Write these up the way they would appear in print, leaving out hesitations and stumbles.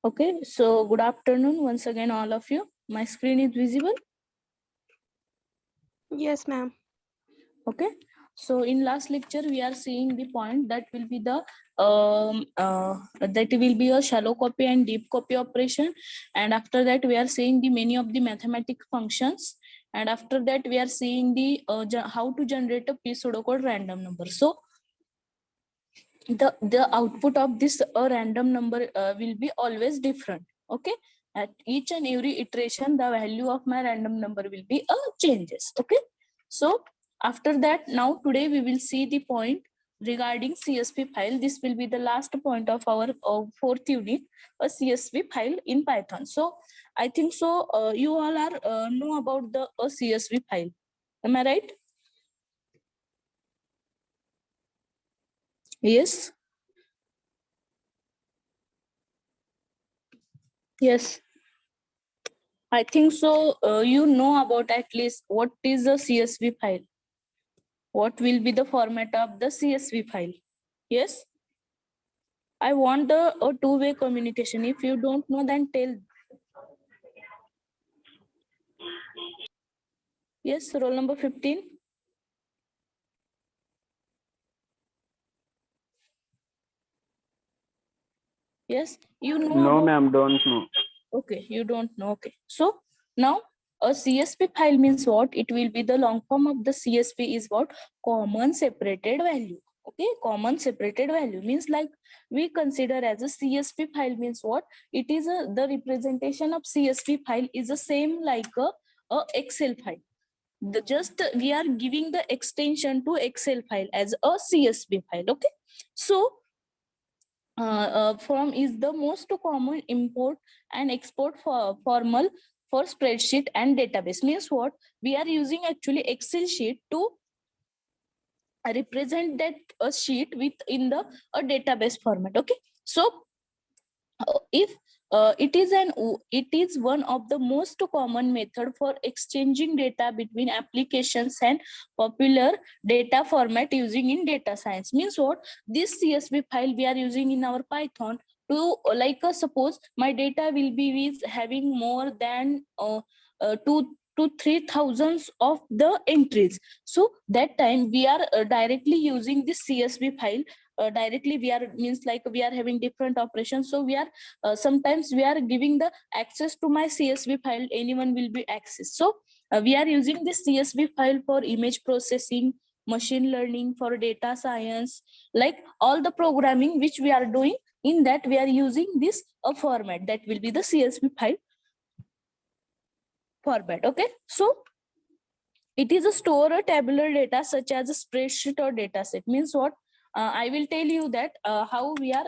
Okay, so good afternoon once again, all of you. My screen is visible. Yes, ma'am. Okay, so in last lecture we are seeing the point that will be the that will be a shallow copy and deep copy operation, and after that we are seeing the many of the mathematic functions, and after that we are seeing the how to generate a p pseudocode random number. So the output of this random number will be always different. Okay, at each and every iteration the value of my random number will be changes. Okay, so after that, now today we will see the point regarding CSV file. This will be the last point of our fourth unit, a CSV file in Python. So I think so you all are know about the CSV file. Am I right? Yes. Yes. I think so. You know about at least what is a CSV file. What will be the format of the CSV file? Yes. I want the a two-way communication. If you don't know, then tell. Yes, roll number 15. Yes, you know No, about. ma'am, don't know. Okay, you don't know. Okay, so now a CSV file means what? It will be the long form of the CSV is what? Common separated value. Okay, common separated value means like we consider as a CSV file means what? It is the representation of CSV file is the same like a Excel file. Just we are giving the extension to Excel file as a CSV file. Okay, so form is the most common import and export for formal for spreadsheet and database. Means what? We are using actually Excel sheet to represent that a sheet with in the a database format. Okay, so if it is one of the most common method for exchanging data between applications and popular data format using in data science. Means what? This CSV file we are using in our Python to suppose my data will be with having more than 2 to 3 thousands of the entries. So that time we are directly using this CSV file. Directly we are means like we are having different operations, so we are sometimes we are giving the access to my CSV file, anyone will be access. So we are using this CSV file for image processing, machine learning, for data science, like all the programming which we are doing, in that we are using this format that will be the CSV file format. Okay, so it is a store a tabular data such as a spreadsheet or data set. Means what? I will tell you that how we are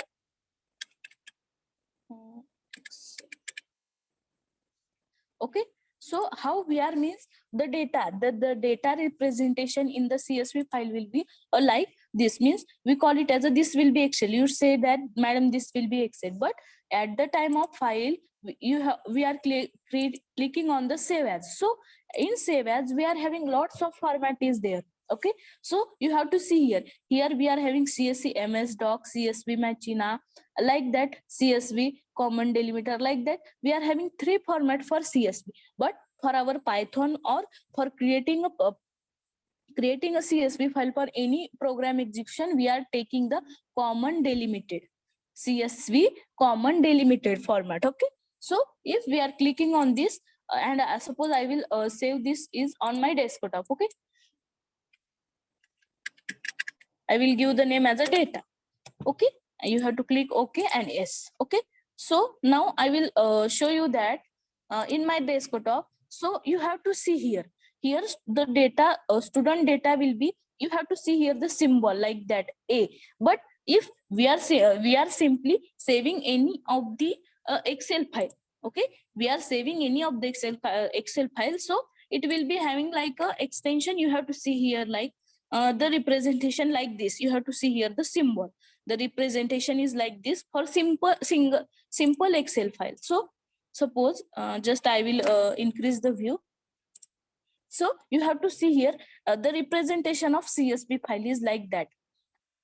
okay, so how we are means the data, the data representation in the CSV file will be like this. Means we call it as a this will be Excel. You say that madam this will be Excel, but at the time of file we are clicking on the save as. So in save as we are having lots of format is there. Okay, so you have to see here we are having CSV MS Doc, CSV Machina, like that, CSV common delimiter, like that we are having three format for CSV. But for our Python or for creating a CSV file for any program execution, we are taking the common delimited CSV common delimited format. Okay, so if we are clicking on this and suppose I will save this is on my desktop. Okay, I will give the name as a data. Okay, you have to click OK and yes. Okay, so now I will show you that in my desktop. So you have to see here the data student data will be, you have to see here the symbol like that A. But if we are simply saving any of the Excel file. Okay, we are saving any of the Excel file, so it will be having like a extension. You have to see here like the representation like this. You have to see here the symbol. The representation is like this for simple Excel file. So suppose just I will increase the view. So you have to see here the representation of CSV file is like that.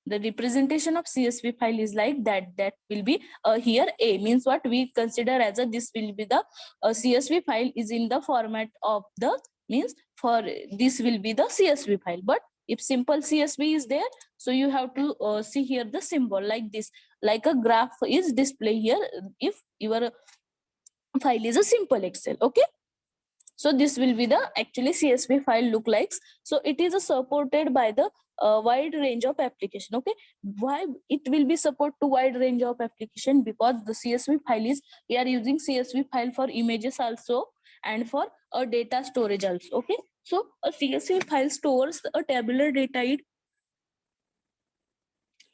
The representation of CSV file is like that. That will be here A means what we consider as a, this will be the CSV file is in the format of the, means for this will be the CSV file. But if simple CSV is there, so you have to see here the symbol like this, like a graph is display here if your file is a simple Excel. Okay, so this will be the actually CSV file look like. So it is supported by the wide range of application. Okay, why it will be support to wide range of application? Because the CSV file is, we are using CSV file for images also and for a data storage also. Okay, so a CSV file stores a tabular data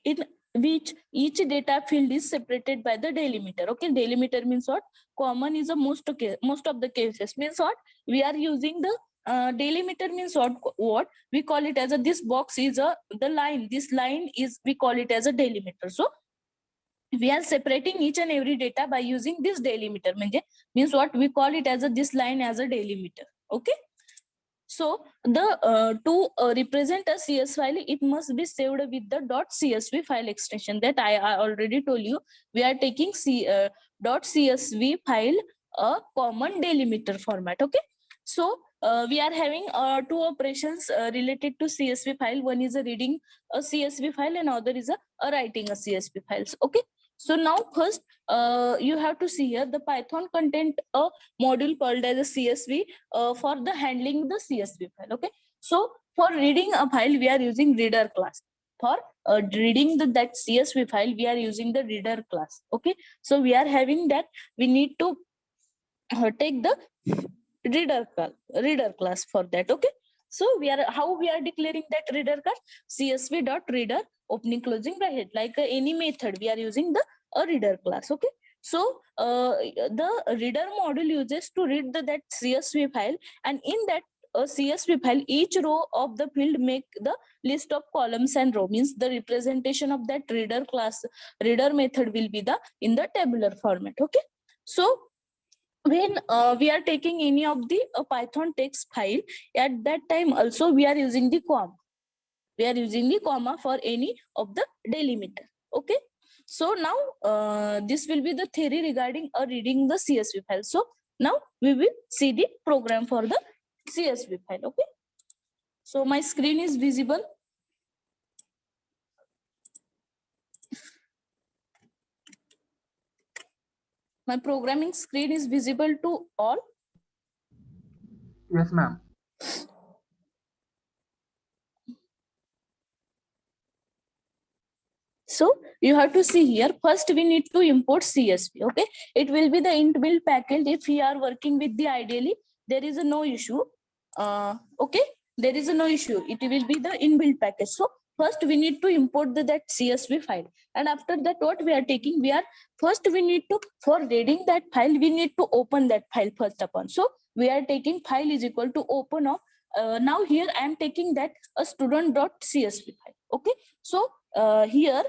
in which each data field is separated by the delimiter. Okay, delimiter means what? Common is a most of the cases, means what? We are using the delimiter means what we call it as a, this box is a the line, this line is, we call it as a delimiter. So we are separating each and every data by using this delimiter. Means what? We call it as a, this line as a delimiter. Okay, so the to represent a CS file, it must be saved with the .csv file extension that I already told you. We are taking .csv file, a common delimiter format. Okay, so we are having two operations related to CSV file. One is a reading a CSV file and other is a writing a CSV files. Okay, so now first you have to see here the Python content a module called as a CSV for the handling the CSV file. Okay, so for reading a file we are using reader class. For reading that CSV file we are using the reader class. Okay, so we are having that, we need to take the reader class for that. Okay, so we are, how we are declaring that reader class? CSV dot reader opening closing bracket, like any method we are using the a reader class. Okay, so the reader module uses to read that CSV file, and in that CSV file each row of the field make the list of columns and row, means the representation of that reader class reader method will be the in the tabular format. Okay, so when we are taking any of the Python text file, at that time also we are using the comma. We are using the comma for any of the delimiter. Okay, so now this will be the theory regarding reading the CSV file. So now we will see the program for the CSV file. Okay, so my screen is visible. My programming screen is visible to all. Yes, ma'am. So you have to see here, first we need to import CSV. Okay, it will be the inbuilt package. If we are working with the ideally, there is a no issue. Okay, there is a no issue. It will be the inbuilt package. So first we need to import that CSV file, and after that what we are taking, we are first we need to, for reading that file we need to open that file first upon. So we are taking file is equal to open of now here I am taking that a student.csv file. Okay, so here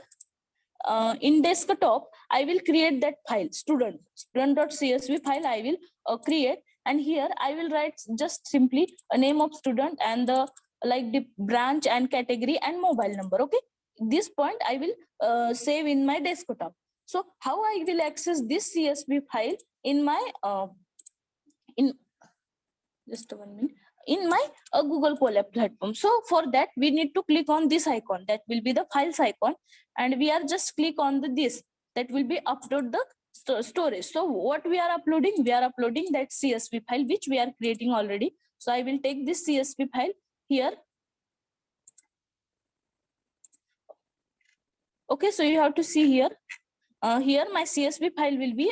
in desktop I will create that file student.csv file I will create, and here I will write just simply a name of student and the like the branch and category and mobile number. Okay, this point I will save in my desktop. So how I will access this CSV file in my in just 1 minute, in my Google Colab platform. So for that we need to click on this icon, that will be the files icon, and we are just click on this, that will be upload the storage. So what we are uploading? We are uploading that CSV file which we are creating already. So I will take this CSV file here. Okay, so you have to see here. Here my CSV file will be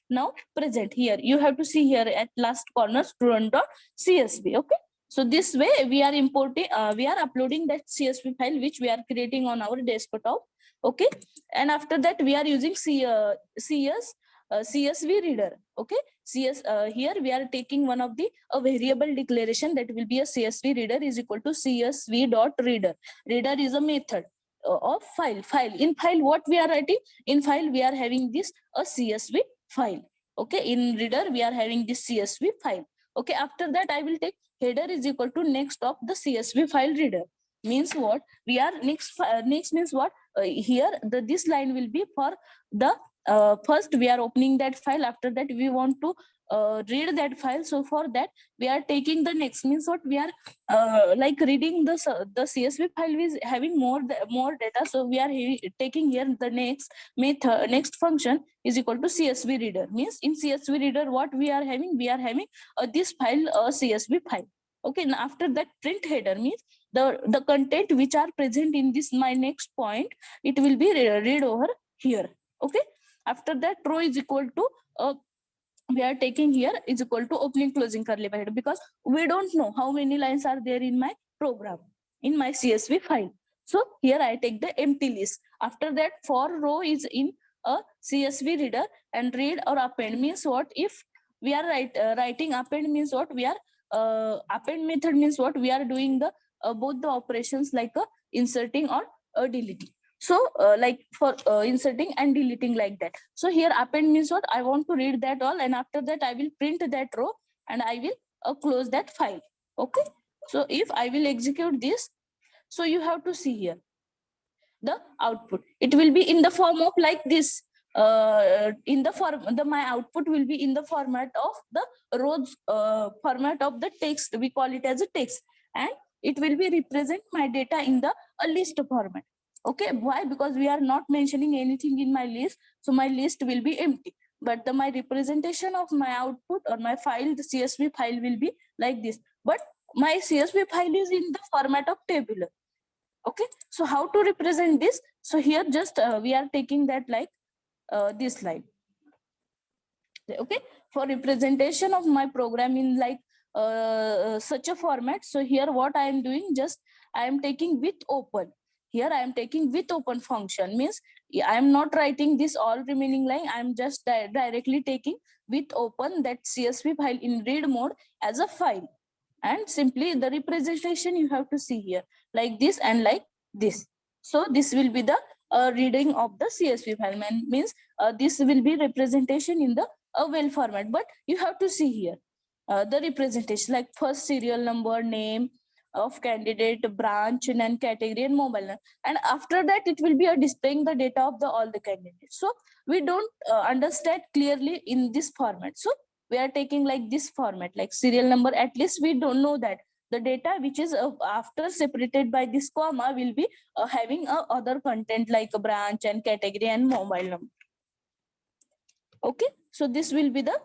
now present here. You have to see here at last corner student.csv. Okay, so this way we are importing, we are uploading that CSV file which we are creating on our desktop. Okay, and after that we are using CSV reader. Okay, here we are taking one of the variable declaration, that will be a CSV reader is equal to CSV dot reader. Reader is a method of file. In file what we are writing? In file we are having this a CSV file. Okay, in reader we are having this CSV file. Okay, after that I will take header is equal to next of the CSV file reader. means what? We are next means what? Here this line will be for the first we are opening that file. After that we want to read that file. So for that we are taking the next means what? We are like reading the CSV file is having more data. So we are taking here the next method, next function is equal to CSV reader. Means in CSV reader what we are having? We are having this file CSV file. Okay, and after that print header means the content which are present in this my next point, it will be read over here. Okay, after that row is equal to we are taking here is equal to opening closing curly bracket, because we don't know how many lines are there in my program, in my CSV file. So here I take the empty list. After that for row is in a CSV reader, and read or append means what? If we are writing append means what? We are append method means what? We are doing the both the operations like inserting or deleting. So like for inserting and deleting like that. So here append means what? I want to read that all, and after that I will print that row and I will close that file. Okay, so if I will execute this, so you have to see here the output. It will be in the form of like this. In the form, my output will be in the format of the rows, format of the text. We call it as a text, and it will be represent my data in the a list format. Okay, why? Because we are not mentioning anything in my list, so my list will be empty. But my representation of my output or my file, the CSV file will be like this. But my CSV file is in the format of tabular. Okay, so how to represent this? So here just we are taking that like this slide. Okay, for representation of my program in like such a format. So here what I am doing, just I am taking with open. Here I am taking with open function, means I am not writing this all remaining line. I am just directly taking with open that CSV file in read mode as a file, and simply the representation you have to see here like this and like this. So this will be the reading of the CSV file, means this will be representation in the well format. But you have to see here the representation like first serial number, name of candidate, branch and category and mobile number. And after that it will be displaying the data of the all the candidates. So we don't understand clearly in this format. So we are taking like this format, like serial number. At least we don't know that the data which is after separated by this comma will be having other content like a branch and category and mobile number. Okay, so this will be the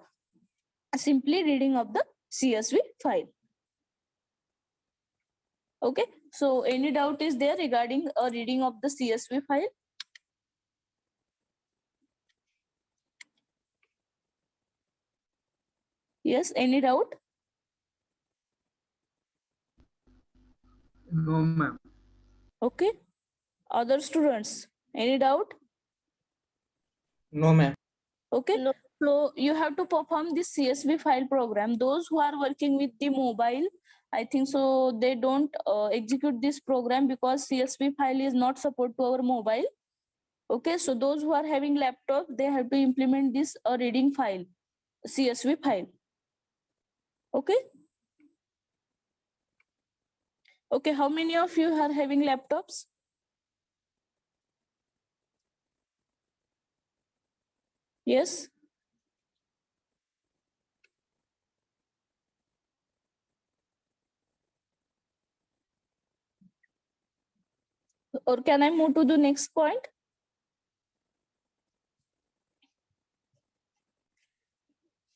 simply reading of the CSV file. Okay, so any doubt is there regarding a reading of the CSV file? Yes, any doubt? No, ma'am. Okay, other students, any doubt? No, ma'am. Okay, No. so you have to perform this CSV file program. Those who are working with the mobile, I think so they don't execute this program because CSV file is not support to our mobile. Okay, so those who are having laptop, they have to implement this reading file, CSV file. Okay. Okay, how many of you are having laptops? Yes. Or can I move to the next point?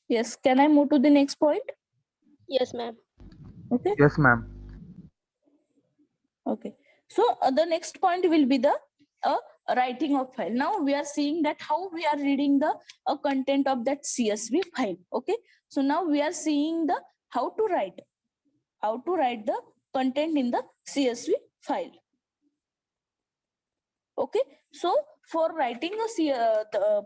Yes, can I move to the next point? Yes, ma'am. Okay. Yes, ma'am. Okay. So the next point will be the writing of file. Now we are seeing that how we are reading the content of that CSV file. Okay. So now we are seeing the how to write the content in the CSV file. Okay, so for writing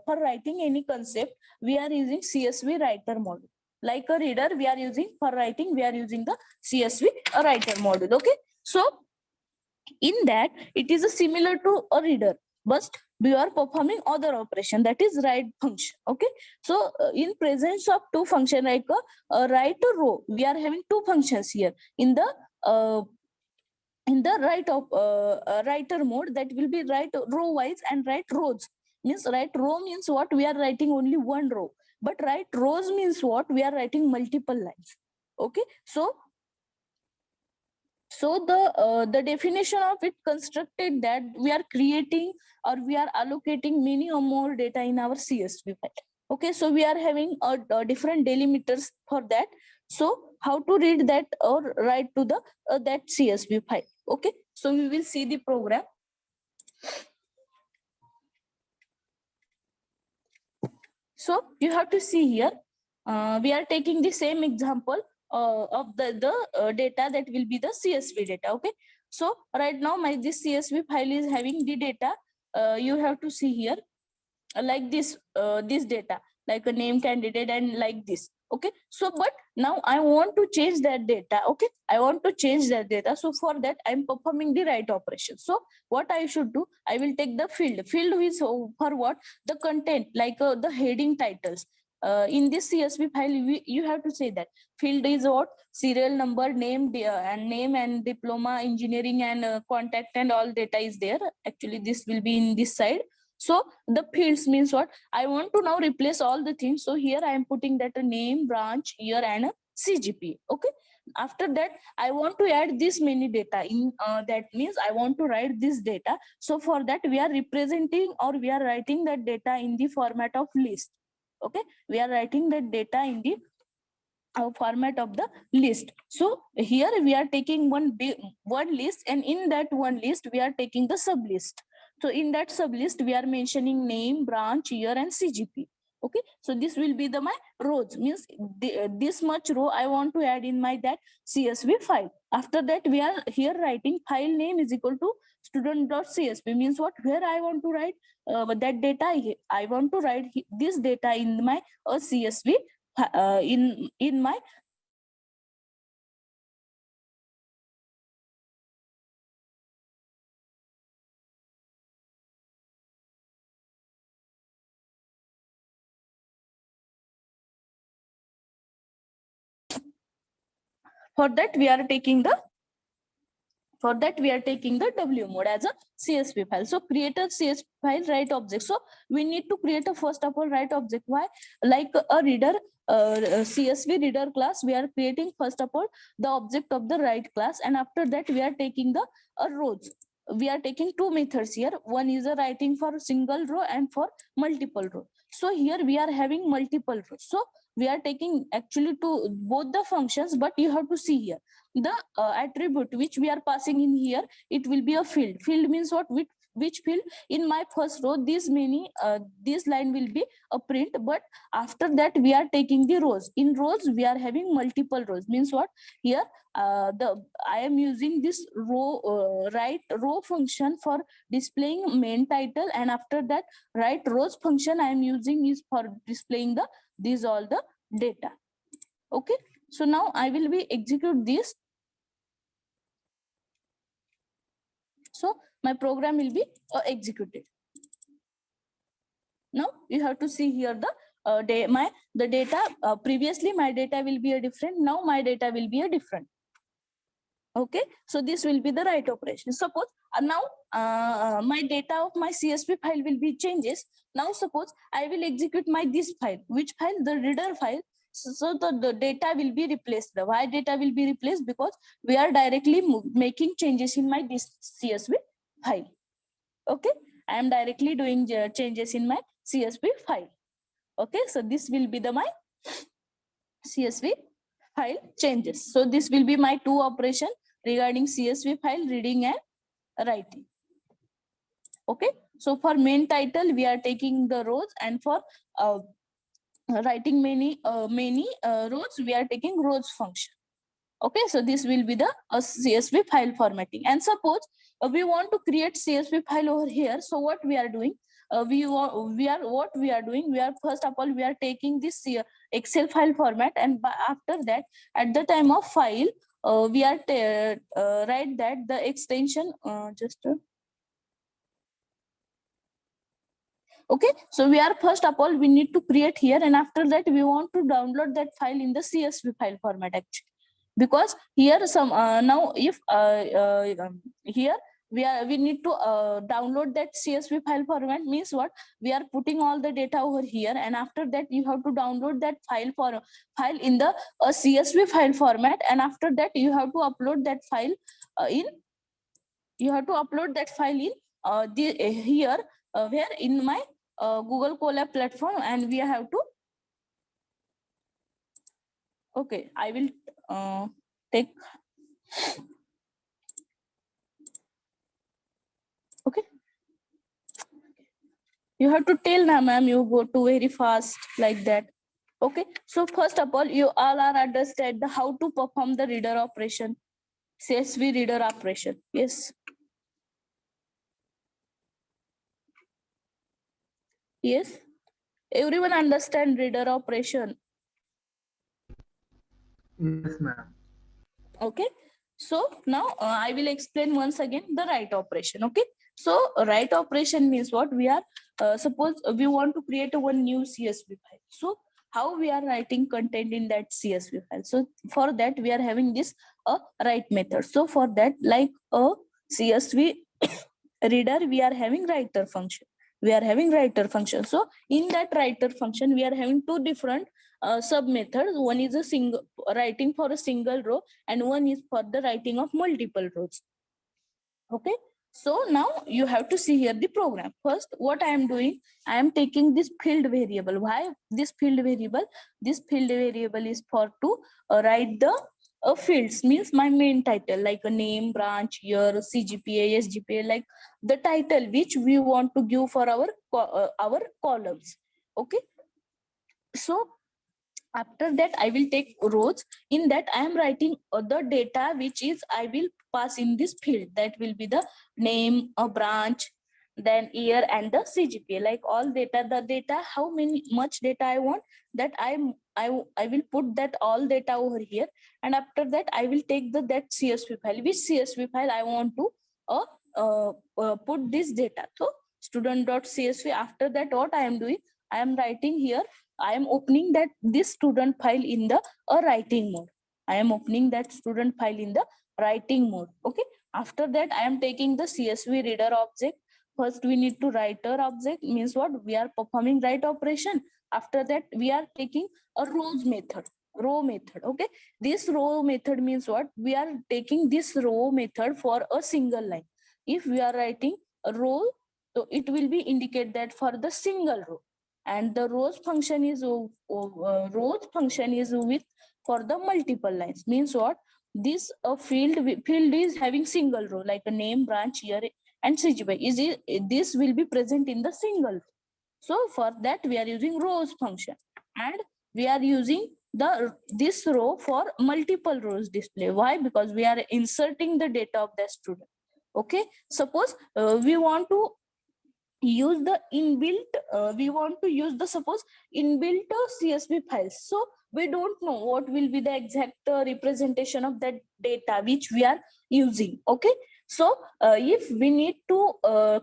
for writing any concept, we are using CSV writer module. Like a reader, we are using for writing, we are using the CSV writer module. Okay, so in that it is a similar to a reader, but we are performing other operation, that is write function. Okay, so in presence of two function like a write a row, we are having two functions here in the in the writer mode, that will be write row wise and write rows. Means write row means what, we are writing only one row, but write rows means what, we are writing multiple lines. Okay, so the definition of it constructed that we are creating or we are allocating many or more data in our CSV file. Okay, so we are having a different delimiters for that. So how to read that or write to the that CSV file? Okay, so we will see the program. So you have to see here, we are taking the same example of the data that will be the CSV data. Okay, so right now my this CSV file is having the data. You have to see here like this data, like a name, candidate, and like this. Okay, so but now I want to change that data. Okay, I want to change that data. So for that I'm performing the write operation. So what I should do, I will take the field is for what, the content, like the heading titles. In this CSV file, you have to say that field is what, serial number, name and diploma, engineering, and contact, and all data is there. Actually this will be in this side. So the fields means what, I want to now replace all the things. So here I am putting that a name, branch, year, and a CGP. Okay, after that I want to add this many data in, that means I want to write this data. So for that we are representing or we are writing that data in the format of list. Okay, we are writing that data in the format of the list. So here we are taking one list, and in that one list we are taking the sub list. So in that sub list we are mentioning name, branch, year, and CGP. Okay, so this will be the my rows, means this much row I want to add in my that CSV file. After that we are here writing file name is equal to student.csv, means what, where I want to write that data. I want to write this data in my CSV in my. For that we are taking the W mode as a CSV file. So create a CSV file write object. So we need to create a first of all write object. Why? Like a reader, CSV reader class, we are creating first of all the object of the write class, and after that we are taking the rows. We are taking two methods here. One is a writing for single row and for multiple row. So here we are having multiple rows. So we are taking actually to both the functions, but you have to see here the attribute which we are passing in here, it will be a field means what, which field, in my first row this many this line will be a print, but after that we are taking the rows. In rows we are having multiple rows, means what, here I am using this write row function for displaying main title, and after that write rows function I am using is for displaying the these all the data. Okay, so now I will be execute this. So my program will be executed. Now you have to see here the data. Previously my data will be a different. Now my data will be a different. Okay, so this will be the write operation. Suppose now my data of my CSV file will be changes. Now suppose I will execute my this file. Which file? The reader file. So the data will be replaced. Why data will be replaced? Because we are directly making changes in my this CSV file. Okay, I am directly doing changes in my CSV file. Okay, so this will be the my CSV file changes. So this will be my two operation regarding CSV file reading and writing. Okay, so for main title we are taking the rows, and for writing many rows we are taking rows function. Okay, so this will be the CSV file formatting. And suppose we want to create CSV file over here. So what we are doing, we are doing, we are first of all we are taking this Excel file format, and after that at the time of file we are write that the extension okay, so we are first of all we need to create here, and after that we want to download that file in the CSV file format actually. because here some now if here we need to download that CSV file format, means what, we are putting all the data over here, and after that you have to download that file in the CSV file format, and after that you have to upload that file in here where in my Google Colab platform, and we have to, okay, I will take, okay, you have to tell now, ma'am, you go too very fast like that. Okay, so first of all, you all are understand the how to perform the reader operation, CSV reader operation. Yes. Yes. Everyone understand reader operation. Yes, ma'am. Okay, so now I will explain once again the write operation. Okay, so write operation means what, we are suppose we want to create a one new CSV file. So how we are writing content in that CSV file? So for that we are having this write method. So for that, like a CSV reader, we are having writer function. So in that writer function we are having two different sub methods. One is a single writing for a single row, and one is for the writing of multiple rows. Okay, so now you have to see here the program. First, what I am doing, I am taking this field variable. Why this field variable? This field variable is for to write the fields, means my main title, like a name, branch, year, CGPA, SGPA, like the title which we want to give for our columns. Okay, so after that I will take rows. In that I am writing other data which is I will pass in this field, that will be the name, a branch, then year, and the CGPA, like all data, the data, how many much data I want, that I will put that all data over here. And after that I will take that CSV file, which CSV file I want to put this data. So student.csv. After that what I am doing, I am writing here, I am opening that this student file in the writing mode. I am opening that student file in the writing mode. Okay. After that, I am taking the CSV reader object. First, we need to writer object, means what, we are performing write operation. After that, we are taking a row method. Okay. This row method means what, we are taking this row method for a single line. If we are writing a row, so it will be indicate that for the single row, and the rows function is with for the multiple lines, means what, this field is having single row, like a name, branch, year, and CGPA is this will be present in the single row. So for that we are using rows function, and we are using this row for multiple rows display. Why? Because we are inserting the data of the student. Okay, suppose we want to use the inbuilt we want to use the suppose inbuilt CSV files. So we don't know what will be the exact representation of that data which we are using. Okay, so if we need to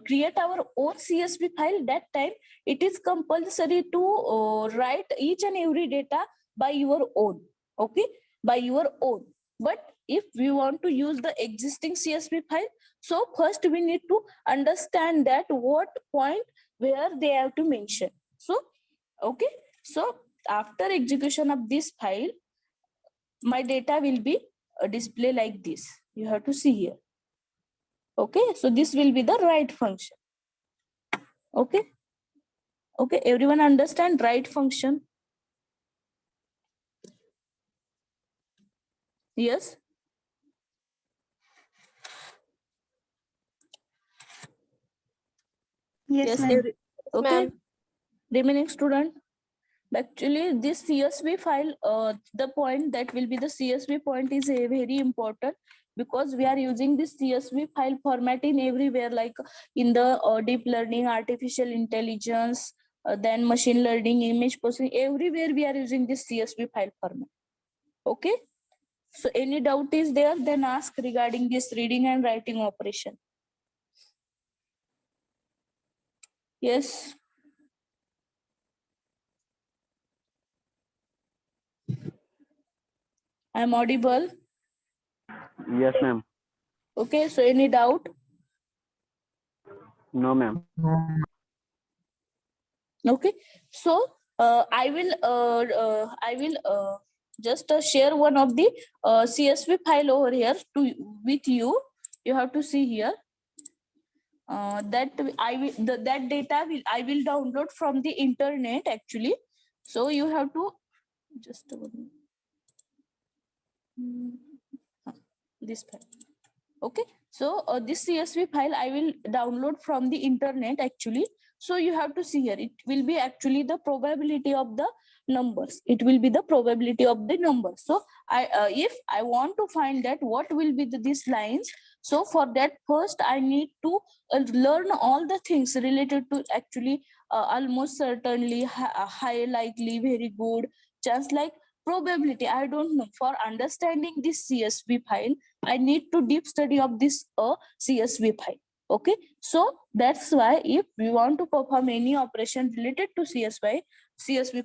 create our own CSV file, that time it is compulsory to write each and every data by your own. Okay, by your own. But if we want to use the existing CSV file, so first we need to understand that what point where they have to mention. So okay, so after execution of this file, my data will be display like this. You have to see here. Okay, so this will be the write function. Okay, okay, everyone understand write function? Yes. Yes, ma'am. Okay, remaining student. Actually, this CSV file, the point that will be the CSV point is very important, because we are using this CSV file format in everywhere, like in the deep learning, artificial intelligence, then machine learning, image processing, everywhere we are using this CSV file format. Okay. So any doubt is there, then ask regarding this reading and writing operation. Yes. I am audible. Yes, ma'am. Okay, so any doubt? No, ma'am. Okay, so I will just share one of the CSV file over here to with you. You have to see here that that data I will download from the internet actually. So you have to just this file. Okay, so this CSV file I will download from the internet actually. So you have to see here, it will be actually the probability of the numbers. It will be the probability of the numbers. So if I want to find that what will be these lines, so for that first I need to learn all the things related to actually almost certainly, high likely, very good, just like probability. I don't know, for understanding this CSV file I need to deep study of this CSV file. Okay, so that's why if we want to perform any operation related to CSV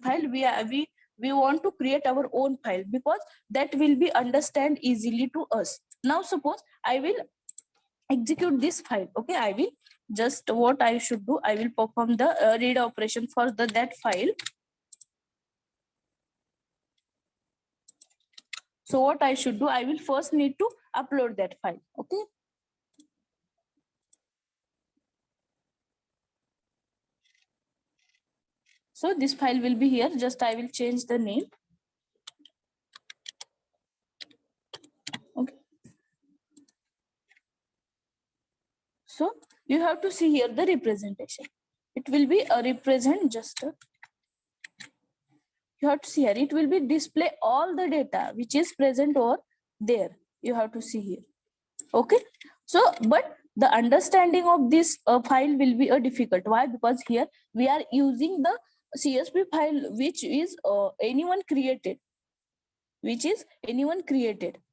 file, we want to create our own file, because that will be understand easily to us. Now suppose I will execute this file. Okay, I will just, what I should do, I will perform the read operation for that file. So what I should do, I will first need to upload that file. Okay, so this file will be here. Just I will change the name. Okay, so you have to see here the representation. It will be a represent, just you have to see here, it will be display all the data which is present over there. You have to see here. Okay, so but the understanding of this file will be a difficult. Why? Because here we are using the CSV file which is anyone created,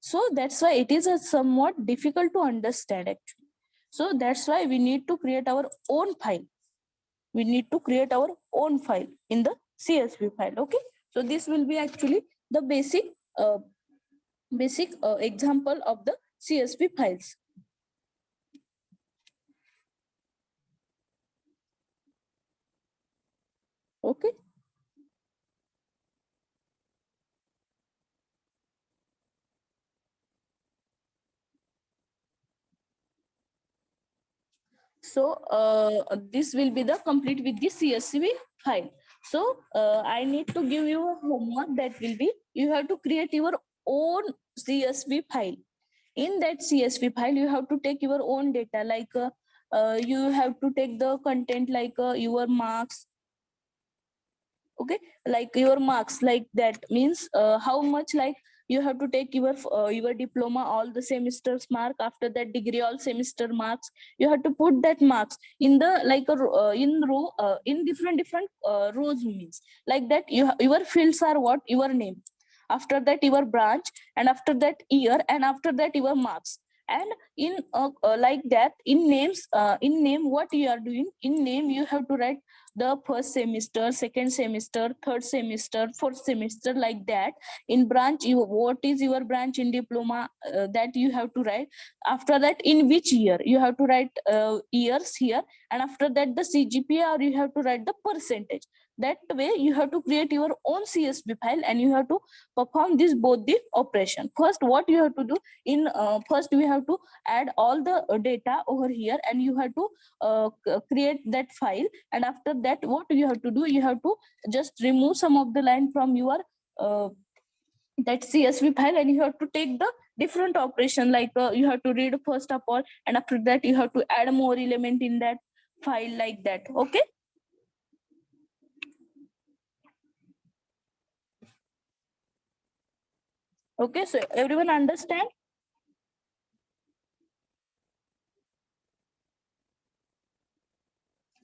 so that's why it is a somewhat difficult to understand actually. So that's why we need to create our own file. In the CSV file. Okay, so this will be actually the basic example of the CSV files. Okay, so this will be the complete with the CSV file. So I need to give you a homework, that will be, you have to create your own CSV file. In that CSV file you have to take your own data, like you have to take the content, like your marks. Okay, like your marks, like that means how much, like you have to take your diploma all the semesters mark, after that degree all semester marks. You have to put that marks in the like in row, in different rows, means like that. Your fields are what, your name, after that your branch, and after that year, and after that your marks. And in like that, in names, in name, what you are doing, in name you have to write the first semester, second semester, third semester, fourth semester, like that. In branch, what is your branch in diploma, that you have to write. After that, in which year, you have to write years here, and after that the CGPA, or you have to write the percentage. That way you have to create your own CSV file, and you have to perform this both the operation. First, what you have to do, in first we have to add all the data over here, and you have to create that file. And after that, what you have to do, you have to just remove some of the line from your that CSV file, and you have to take the different operation, like you have to read first of all, and after that you have to add more element in that file, like that. Okay, okay, so everyone understand?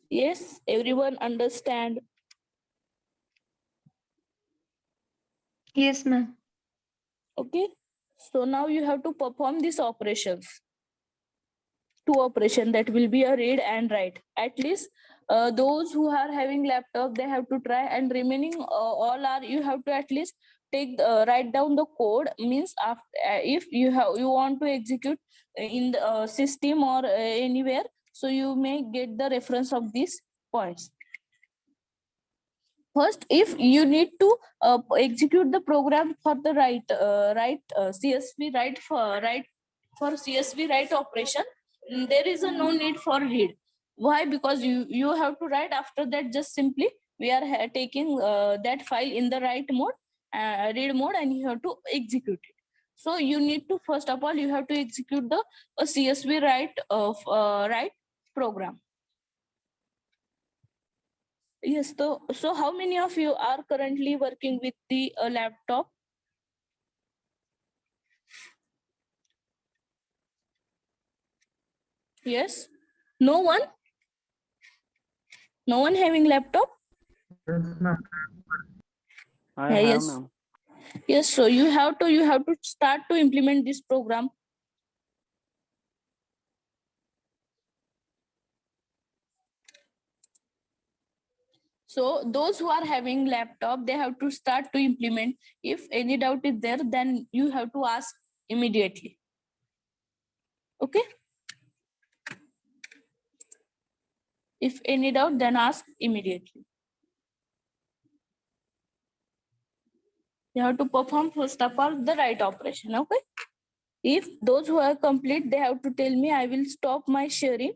Yes, everyone understand? Yes, ma'am. Okay, so now you have to perform these operations. Two operation, that will be a read and write. At least those who are having laptop, they have to try, and remaining all are, you have to at least write down the code, means after, if you want to execute in the system or anywhere, so you may get the reference of these points. First, if you need to execute the program for the CSV for CSV write operation, there is a no need for read. Why? Because you have to write. After that, just simply we are taking that file in the write mode, read mode, and you have to execute it. So you need to, first of all, you have to execute the CSV write program. Yes, so how many of you are currently working with the laptop? Yes. No one? No one having laptop? I Yeah, have, yes. ma'am. Yes, so you have to start to implement this program. So those who are having laptop, they have to start to implement. If any doubt is there, then you have to ask immediately. Okay? If any doubt, then ask immediately. You have to perform first of all the right operation. Okay? If those who are complete, they have to tell me. I will stop my sharing.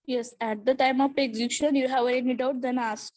Yes, at the time of execution, you have any doubt, then ask.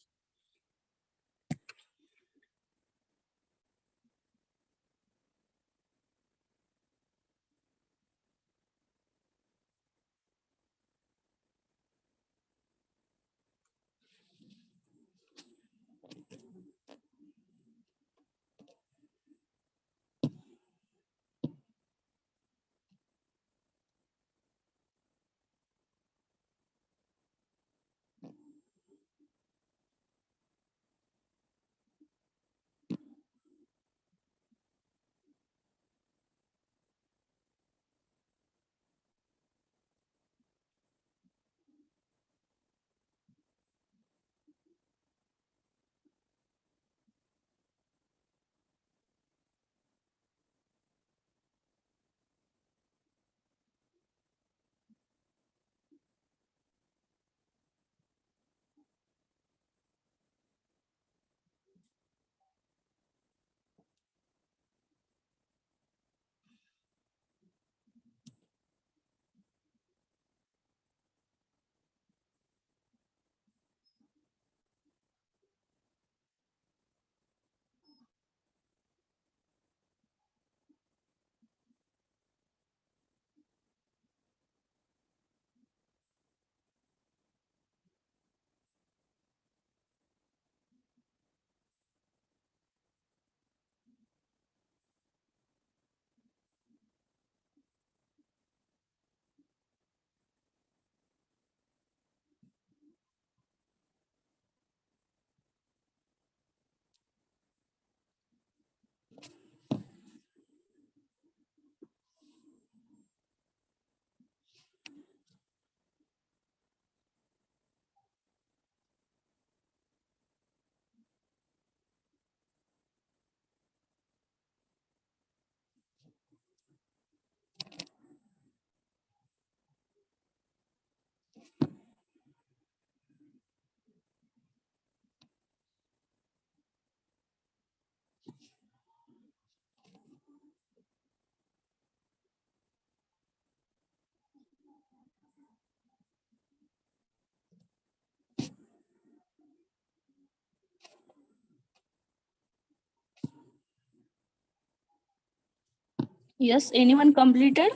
Yes, anyone completed?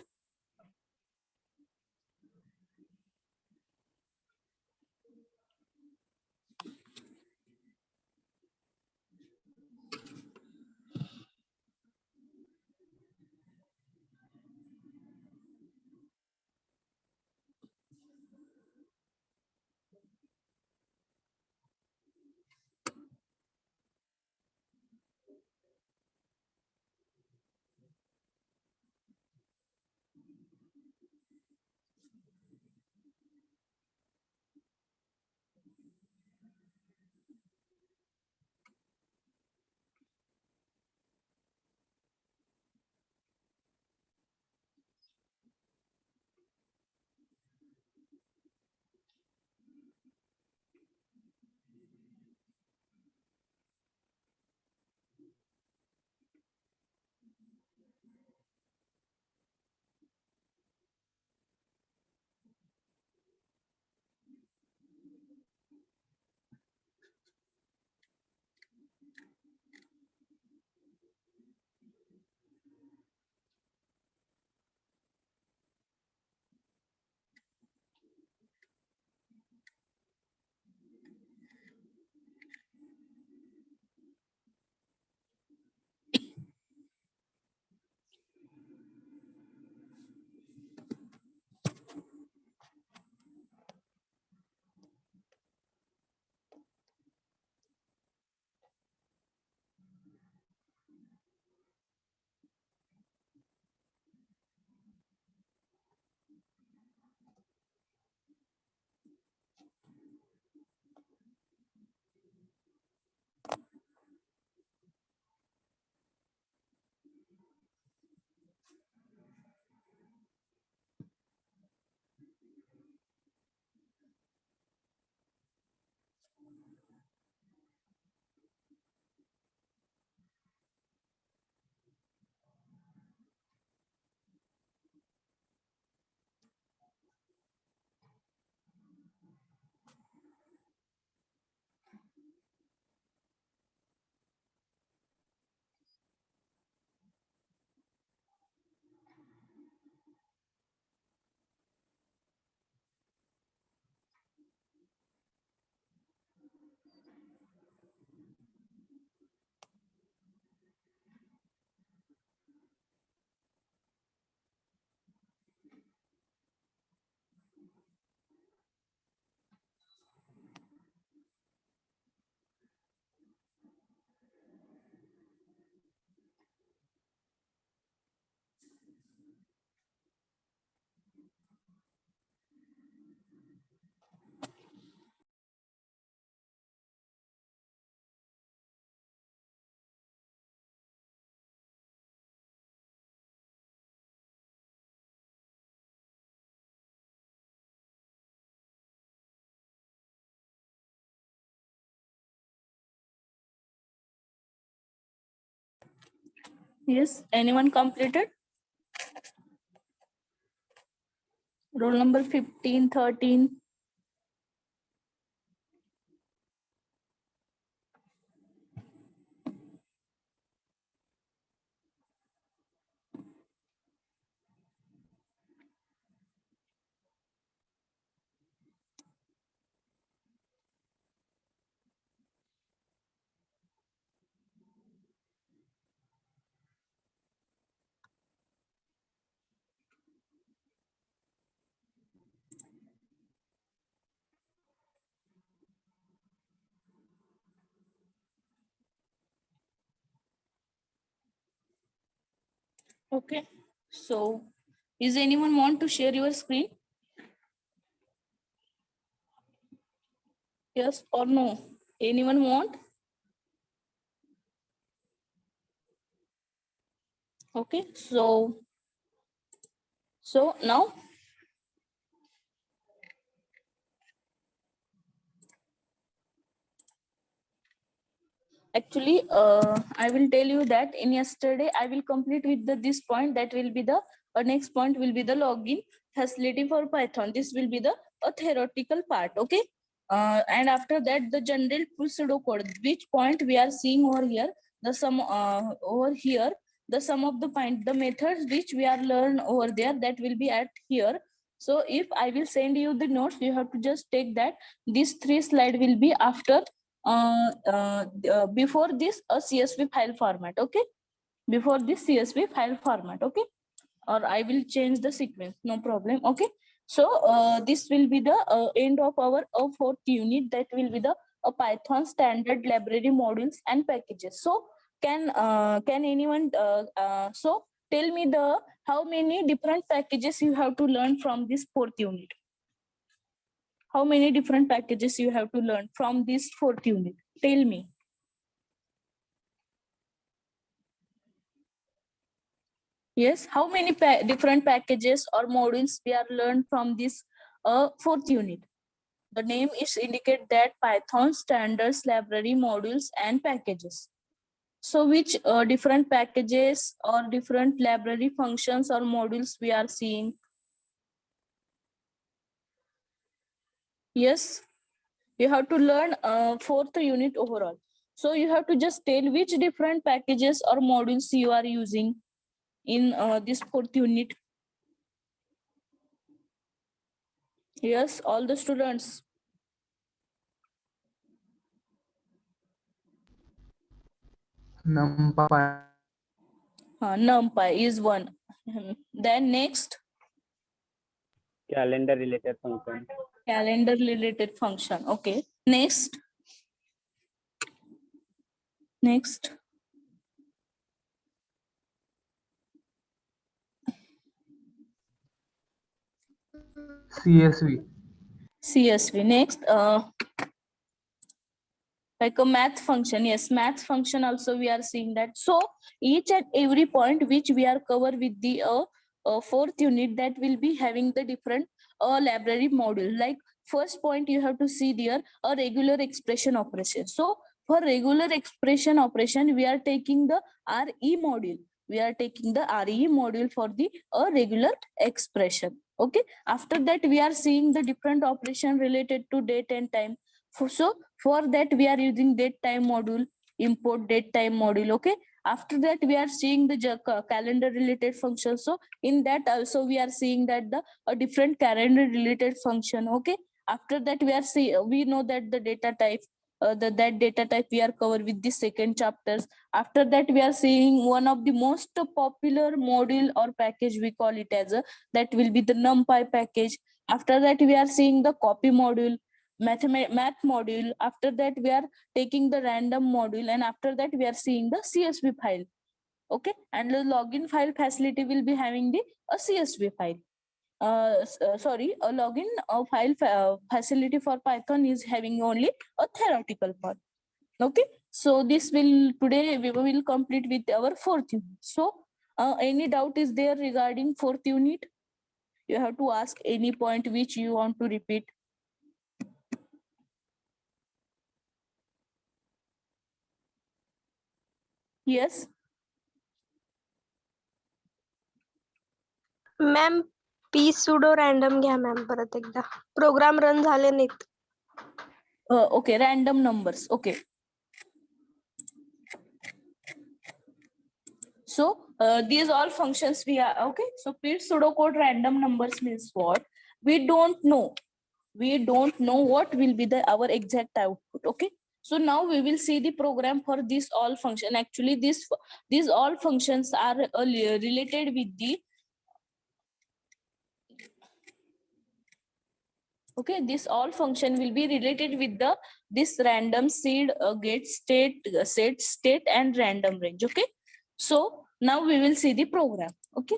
Yes, anyone completed? Roll number 15, 13. Okay. So, is anyone want to share your screen? Yes or no? Anyone want? Okay. So now actually I will tell you that in yesterday I will complete with this point. That will be the next point will be the login facility for Python. This will be the a theoretical part. Okay. And after that the general pseudo code, which point we are seeing over here, the sum over here the sum of the point, the methods which we are learn over there, that will be at here. So if I will send you the notes, you have to just take that. These 3 slide will be after before this a CSV file format. Okay, before this CSV file format. Okay, or I will change the sequence, no problem. Okay, so this will be the end of our 4th unit, that will be the Python standard library modules and packages. So can anyone so tell me the how many different packages you have to learn from this 4th unit? How many different packages you have to learn from this 4th unit? Tell me. Yes, how many different packages or modules we are learned from this 4th unit? The name is indicate that Python standards library modules and packages. So which different packages or different library functions or modules we are seeing? Yes, you have to learn 4th unit overall. So you have to just tell which different packages or modules you are using in this 4th unit. Yes, all the students. NumPy. NumPy is one. Then next, calendar related function. calendar related function. Okay. Next. Next. CSV. CSV. Next, like a math function. Yes, math function also we are seeing that. So each and every point which we are cover with the 4th unit, that will be having the different library module. Like first point you have to see there, a regular expression operation. So for regular expression operation, we are taking the RE module. We are taking the RE module for the regular expression. Okay. After that, we are seeing the different operation related to date and time. So for that, we are using date time module, import date time module. Okay. After that, we are seeing the calendar related function. So in that also, we are seeing that the a different calendar related function. Okay. After that, we know that the data type, that data type we are covered with the second chapters. After that, we are seeing one of the most popular module or package, we call it as a, that will be the NumPy package. After that, we are seeing the copy module, math module. After that, we are taking the random module, and after that, we are seeing the CSV file. Okay, and the login file facility will be having the a CSV file. Sorry, a login file facility for Python is having only a theoretical part. Okay, so this will today we will complete with our 4th unit. So any doubt is there regarding 4th unit? You have to ask any point which you want to repeat. Yes. Ma'am pseudo random घ्या ma'am परत एकदा program run झाले नाहीत. Okay, random numbers. Okay. So these all functions we are okay. So pid pseudocode random numbers means what? We don't know. We don't know what will be the our exact output. Okay. So now we will see the program for this all function. Actually, these all functions are related with the. Okay, this all function will be related with the this random seed, get state, set state, and random range. Okay, so now we will see the program. Okay.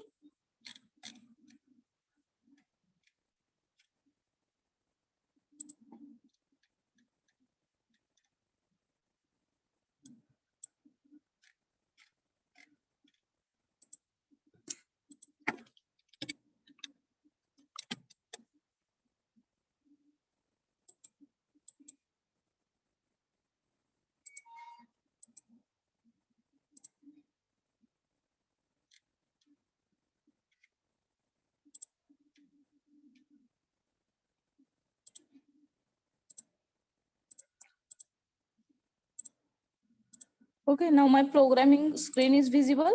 Okay, now my programming screen is visible.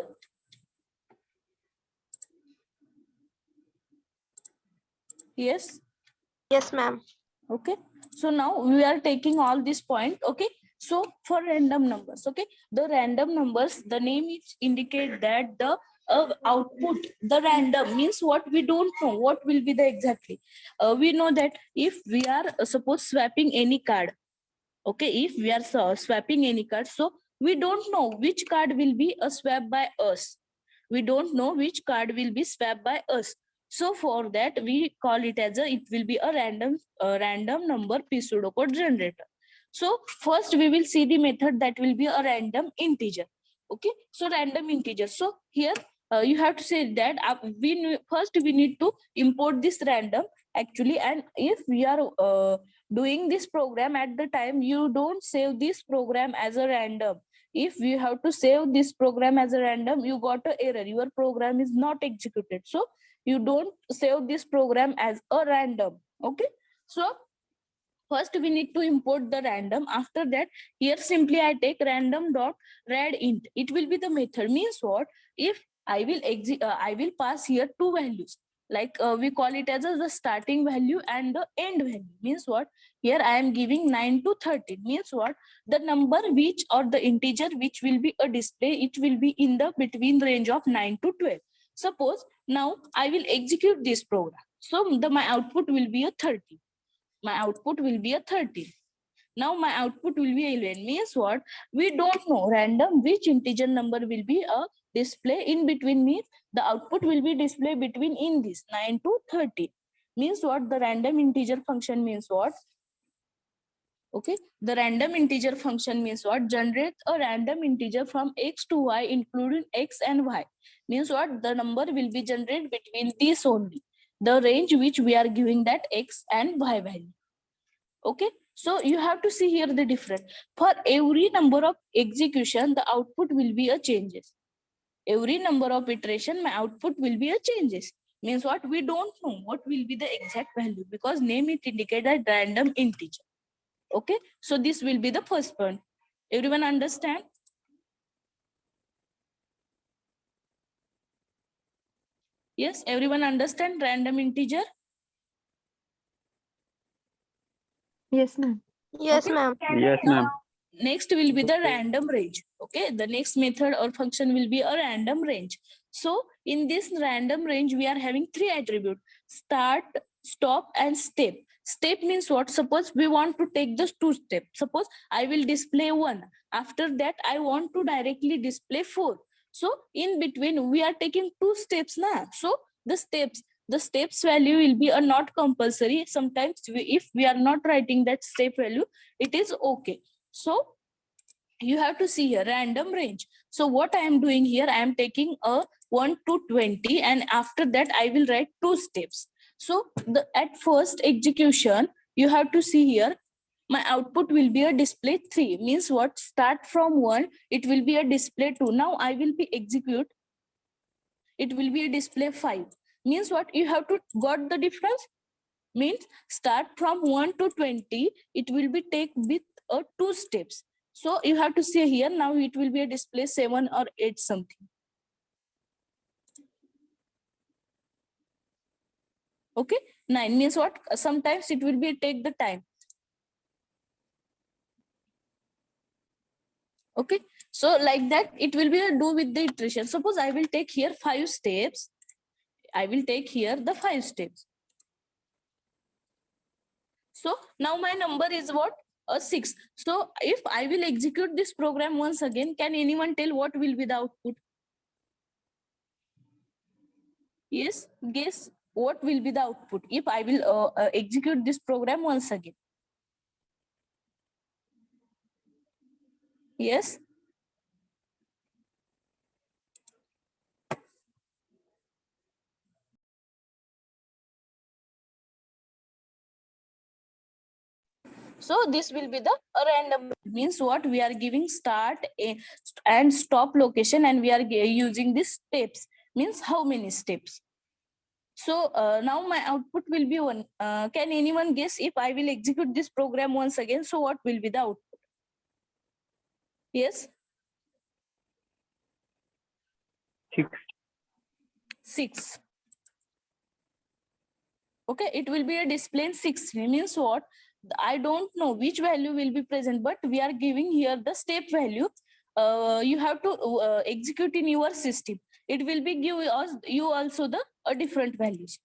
Yes. Yes, ma'am. Okay, so now we are taking all this point. Okay, so for random numbers, okay, the random numbers, the name is indicate that the output, the random means what, we don't know what will be the exactly. We know that if we are suppose swapping any card, okay, if we are swapping any card, so we don't know which card will be a swap by us. We don't know which card will be swapped by us. So for that we call it as a, it will be a random number p pseudocode generator. So first we will see the method that will be a random integer. Okay, so random integer. So here you have to say that first we need to import this random actually, and if we are doing this program at the time, you don't save this program as a random. If you have to save this program as a random, you got an error, your program is not executed. So you don't save this program as a random. Okay, so first we need to import the random. After that, here simply I take random dot read int. It will be the method. Means what, if I will pass here two values, like we call it as the starting value and the end value. Means what, here I am giving 9 to 13. Means what, the number which or the integer which will be a display, it will be in the between range of 9 to 12. Suppose now I will execute this program, so my output will be a 30. My output will be a 13. Now my output will be 11. Means what, we don't know random which integer number will be a display in between. Means the output will be displayed between in this 9 to 13. Means what, the random integer function means what, okay, the random integer function means what, generate a random integer from x to y including x and y. Means what, the number will be generated between these only, the range which we are giving that x and y value. Okay, so you have to see here the difference. For every number of execution, the output will be a changes. Every number of iteration, my output will be a changes. Means what, we don't know what will be the exact value because name it indicate a random integer. Okay, so this will be the first point. Everyone understand? Yes, everyone understand random integer? Yes, ma'am. Yes, Okay. ma'am. Yes, ma'am. Next will be the random range. Okay, the next method or function will be a random range. So in this random range, we are having three attributes: start, stop, and step. Step means what? Suppose we want to take those two steps. Suppose I will display one. After that, I want to directly display four. So in between, we are taking two steps now. So the steps value will be a not compulsory. Sometimes if we are not writing that step value, it is okay. So you have to see here random range. So what I am doing here, I am taking a 1 to 20, and after that I will write two steps. So the at first execution, you have to see here, my output will be a display 3. Means what, start from 1, it will be a display 2. Now I will be execute, it will be a display 5. Means what, you have to got the difference. Means start from 1 to 20, it will be take with two steps. So you have to see here, now it will be a display 7 or 8 something. Okay, 9 means what, sometimes it will be take the time. Okay, so like that it will be a do with the iteration. Suppose I will take here 5 steps, I will take here the 5 steps. So now my number is what, a 6. So if I will execute this program once again, can anyone tell what will be the output? Yes, guess what will be the output if I will execute this program once again? Yes. So this will be the random. Means what, we are giving start and stop location, and we are using these steps. Means how many steps. So now my output will be 1. Can anyone guess if I will execute this program once again? So what will be the output? Yes. 6. 6. Okay, it will be a display in 16. Means what? I don't know which value will be present, but we are giving here the step value. You have to execute in your system. It will be give us you also the different values.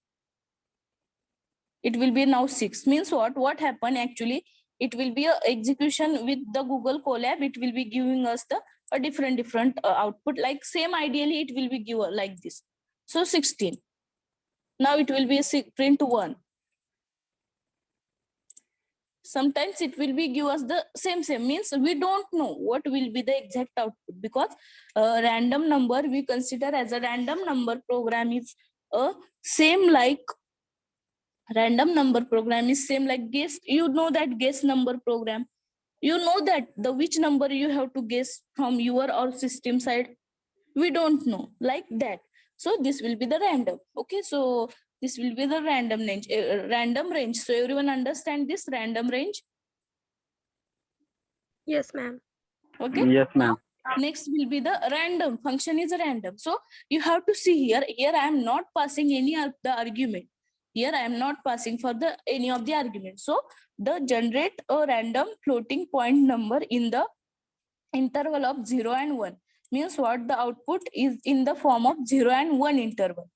It will be now 6. Means what happened actually? It will be a execution with the Google Colab. It will be giving us the a different output. Like same ideally it will be given like this. So 16. Now it will be a print 1. Sometimes it will be give us the same means we don't know what will be the exact output, because random number we consider as a random number program is same like random number program is same like guess. You know that guess number program, you know that the which number you have to guess from your or system side, we don't know like that. So this will be the random. Okay, so this will be the random range. So everyone understand this random range? Yes, ma'am. Okay. Yes, ma'am. Next will be the random. Function is a random. So you have to see here. Here I am not passing any of the argument. Here I am not passing for the any of the argument. So the generate a random floating point number in the interval of 0 and 1. Means what? The output is in the form of 0 and 1 interval.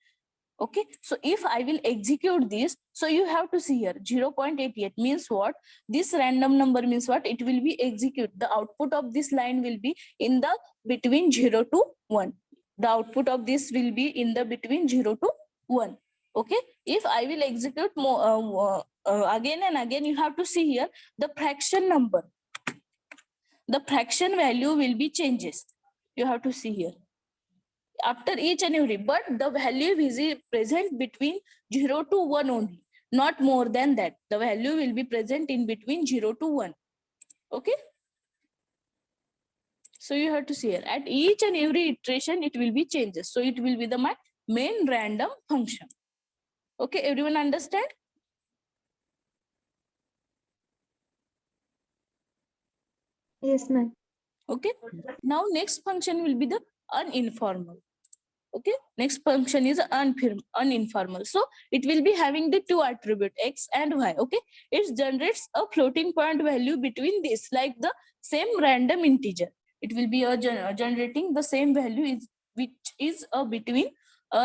Okay, so if I will execute this, so you have to see here 0.88 means what? This random number means what? It will be execute. The output of this line will be in the between 0 to 1. The output of this will be in the between 0 to 1. Okay, if I will execute more again and again, you have to see here the fraction number. The fraction value will be changes. You have to see here after each and every, but the value is present between 0 to 1 only, not more than that. The value will be present in between 0 to 1. Okay, so you have to see here at each and every iteration it will be changes. So it will be the my main random function. Okay, everyone understand? Yes, ma'am. Okay, now next function will be the uninformal. Okay, next function is uninformal. So it will be having the two attribute x and y. Okay, it generates a floating point value between this, like the same random integer. It will be generating the same value is which is between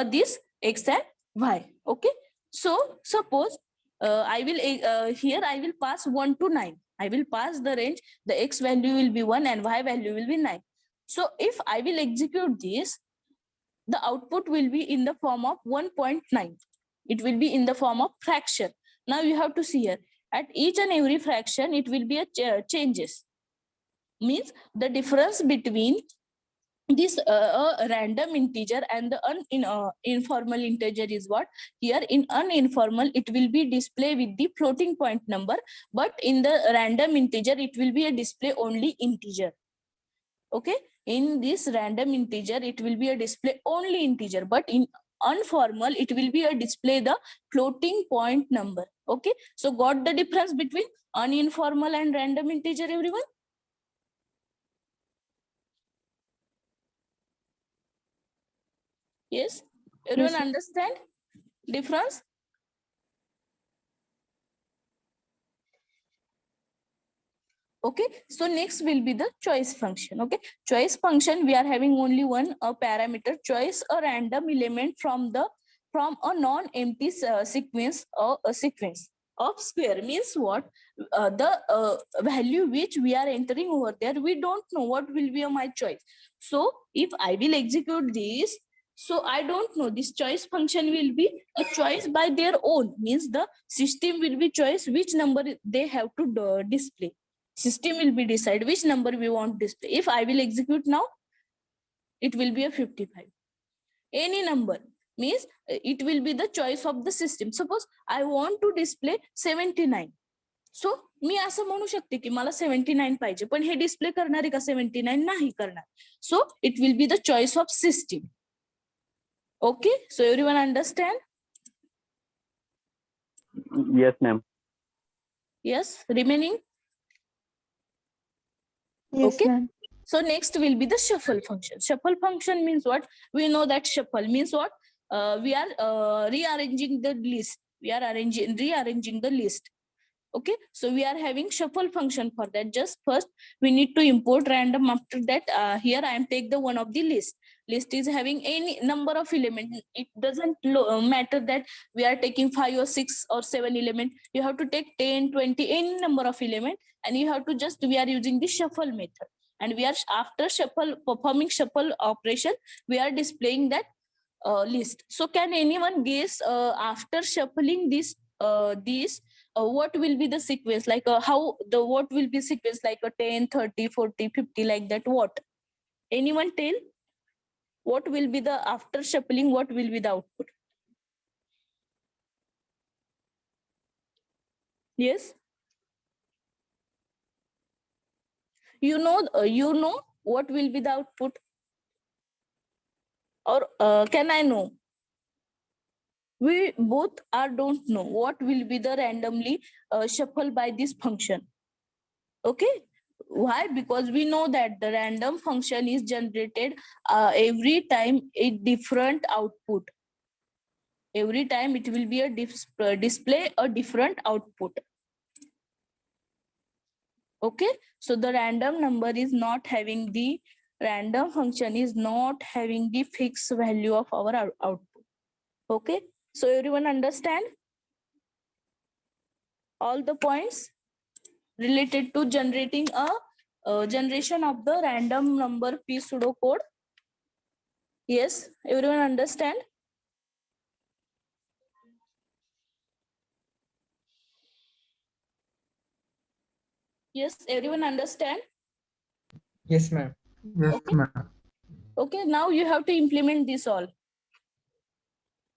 this x and y. Okay, so suppose I will here I will pass 1 to 9. I will pass the range. The x value will be 1 and y value will be 9. So if I will execute this, the output will be in the form of 1.9. It will be in the form of fraction. Now you have to see here at each and every fraction it will be a changes. Means the difference between this random integer and the informal integer is what? Here in uninformal it will be display with the floating point number, but in the random integer it will be a display only integer. Okay, in this random integer it will be a display only integer, but in unformal it will be a display the floating point number. Okay, so got the difference between uninformal and random integer, everyone? Yes, everyone Yes. understand difference? Okay, so next will be the choice function. Okay, choice function we are having only one parameter, choice a random element from a non-empty sequence or a sequence of square. Means what? The value which we are entering over there, we don't know what will be my choice. So if I will execute this, so I don't know, this choice function will be a choice by their own. Means the system will be choice which number they have to display. System will be decide which number we want to display. If I will execute now, it will be a 55. Any number means it will be the choice of the system. Suppose I want to display 79. सो मी असं म्हणू शकते की मला 79 पाहिजे, पण हे display करणार आहे का 79? नाही करणार. So it will be the choice of system. Okay, so everyone understand? Yes, ma'am. Yes, remaining? Yes, Okay. ma'am. So next will be the shuffle function. Shuffle function means what? We know that shuffle means what? We are rearranging the list. We are rearranging the list. Okay, so we are having shuffle function for that. Just first we need to import random. After that, here I am take the one of the list is having any number of element. It doesn't matter that we are taking 5 or 6 or 7 element. You have to take 10, 20, any number of element, and you have to just, we are using the shuffle method, and we are after performing shuffle operation, we are displaying that list. So can anyone guess after shuffling this what will be the sequence, like how the what will be sequence, like a 10, 30, 40, 50, like that? What, anyone tell? What will be the, after shuffling, what will be the output? Yes, you know what will be the output, or can I know? We both are don't know what will be the randomly shuffle by this function. Okay, why? Because we know that the random function is generated every time a different output. Every time it will be a display a different output. Okay, so the random number is not having the, random function is not having the fixed value of our output. Okay, so everyone understand all the points related to generating a generation of the random number p pseudocode? Yes, everyone understand? Yes, everyone understand? Yes, ma'am. Yes, Okay. ma'am. Okay, now you have to implement this all.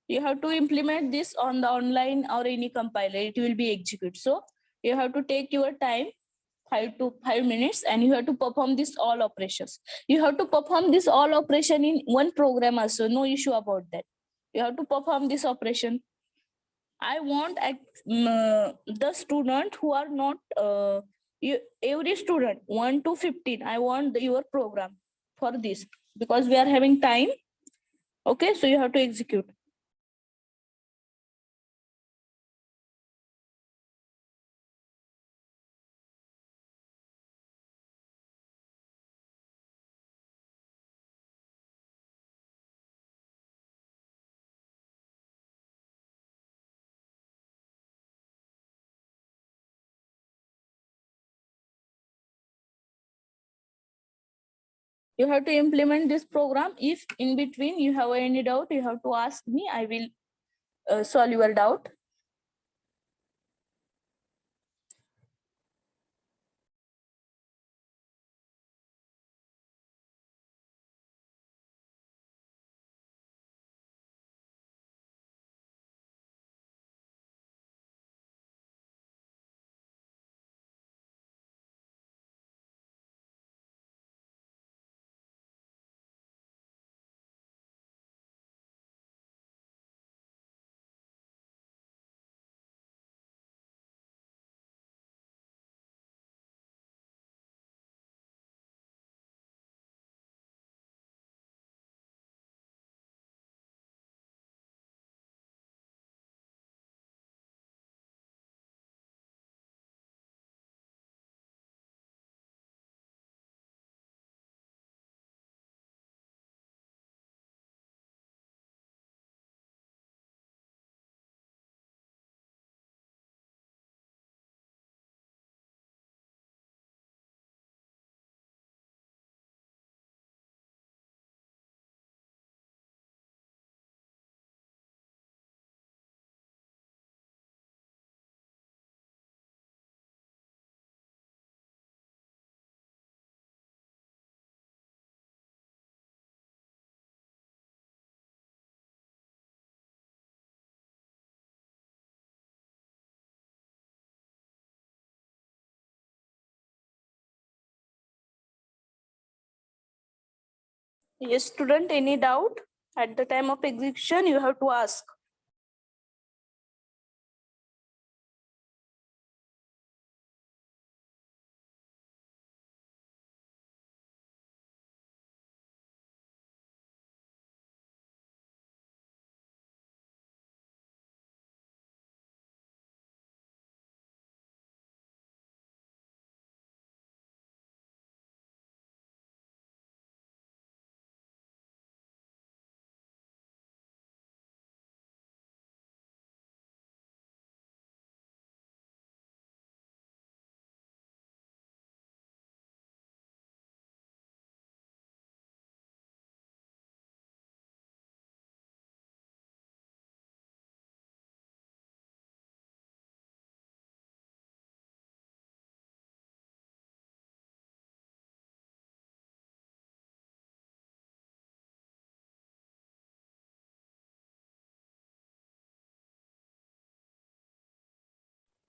You have to implement this on the online or any compiler, it will be executed. So you have to take your time, 5 minutes, and you have to perform this all operations. You have to perform this all operation in one program also, no issue about that. You have to perform this operation. I want the student who are not every student 1 to 15. I want your program for this, because we are having time. Okay, so you have to execute. You have to implement this program. If in between you have any doubt, you have to ask me. I will solve your doubt. Yes, student, any doubt? At the time of execution, you have to ask.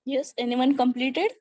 Yes, anyone completed?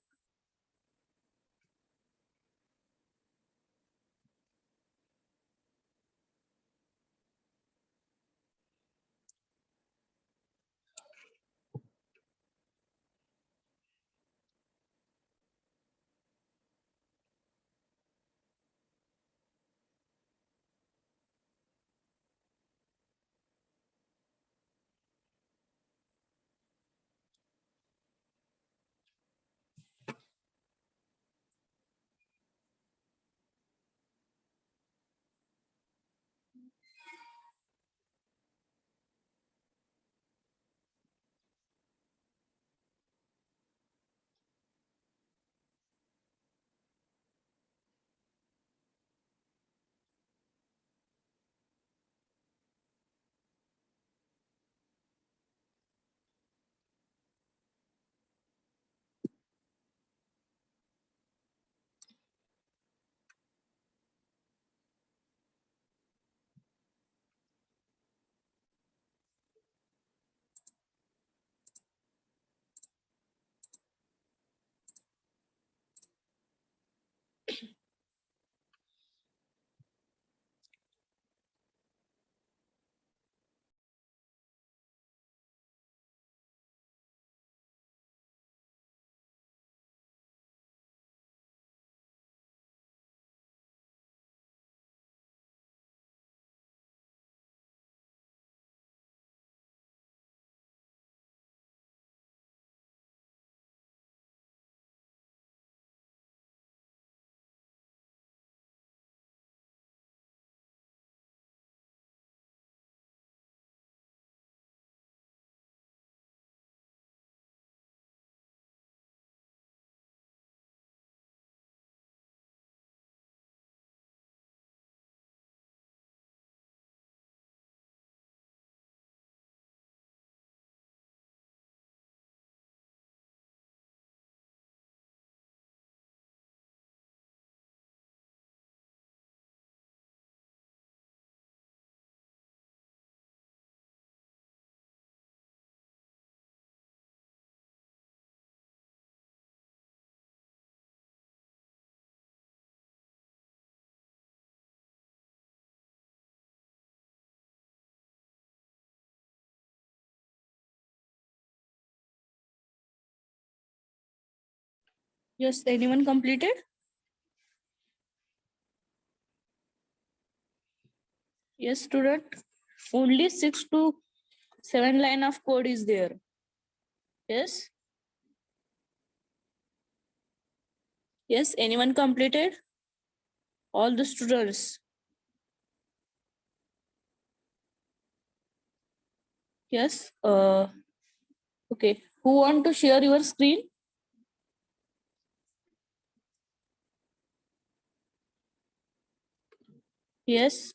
Yes, anyone completed? Yes, student. Only 6 to 7 line of code is there. Yes. Yes, anyone completed? All the students. Yes. Okay. Who want to share your screen? Yes.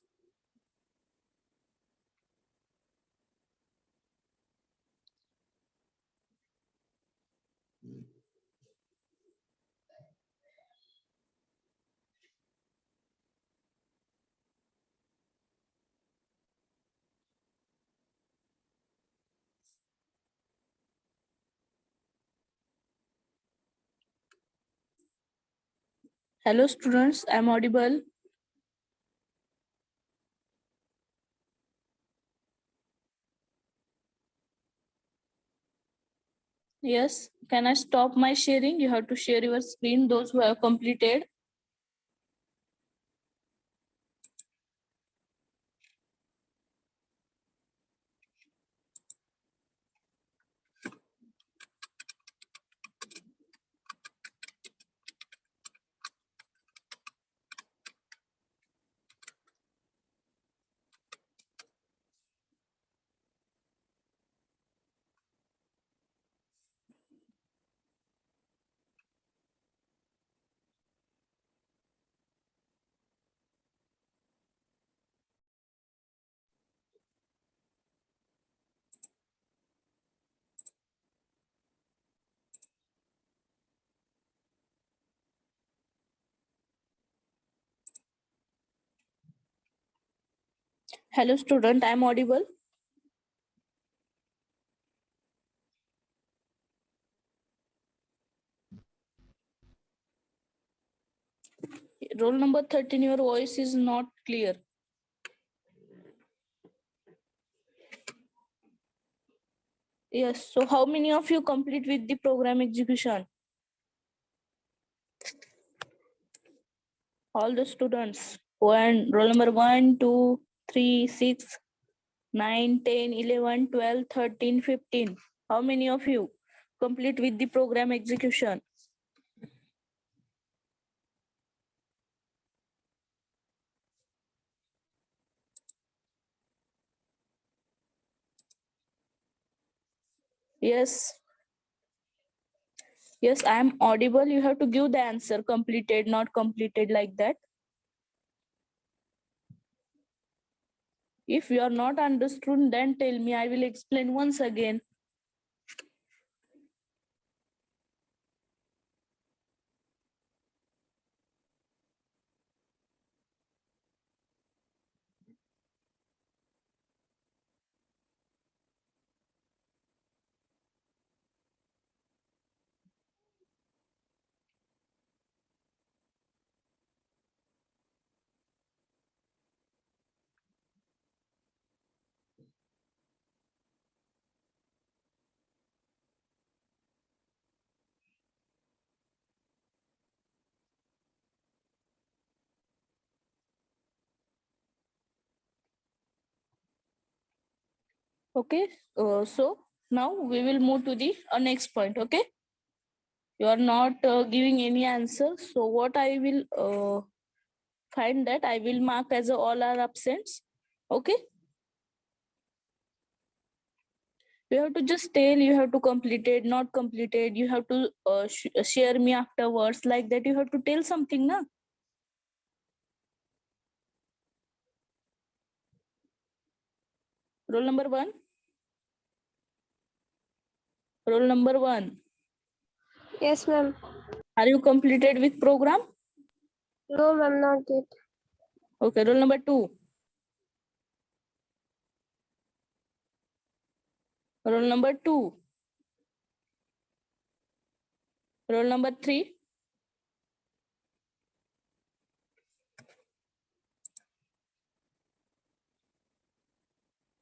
Hello, students. I'm audible. Yes. Can I stop my sharing? You have to share your screen, those who have completed. Hello, student. I'm audible. roll number 13, your voice is not clear. Yes, so how many of you complete with the program execution? All the students. Roll number 1, 2, 3, 6, 9, 10, 11, 12, 13, 15. How many of you complete with the program execution? Yes. Yes, I am audible. You have to give the answer completed, not completed, like that. If you are not understood, then tell me. I will explain once again. Okay, so now we will move to the next point. Okay, you are not giving any answer. So what I will find that I will mark as all are absents. Okay, you have to just tell, you have to completed, not completed. You have to share me afterwards, like that. You have to tell something, na? Roll number 1. Roll number 1. Yes, ma'am. Are you completed with program? No, ma'am, not yet. Okay, roll number 2. Roll number 2. Roll number 3.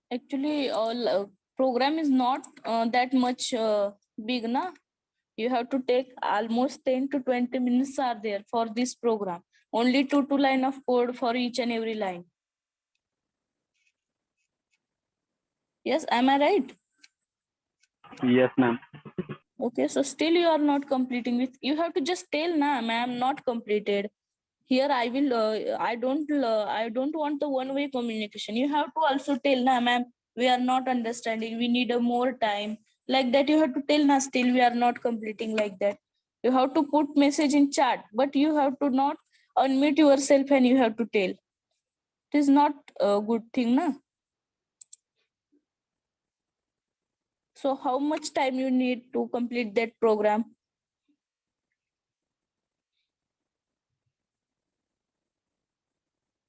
Actually, program is not that much big, na? You have to take almost 10 to 20 minutes are there for this program. Only 2 line of code for each and every line. Yes, am I right? Yes, ma'am. Okay, so still you are not completing with, you have to just tell, na, ma'am, not completed. Here I will, I don't want the one-way communication. You have to also tell, na, ma'am, we are not understanding, we need a more time. Like that you have to tell, na, still we are not completing, like that. You have to put message in chat, but you have to not unmute yourself and you have to tell. It is not a good thing, na? So how much time you need to complete that program?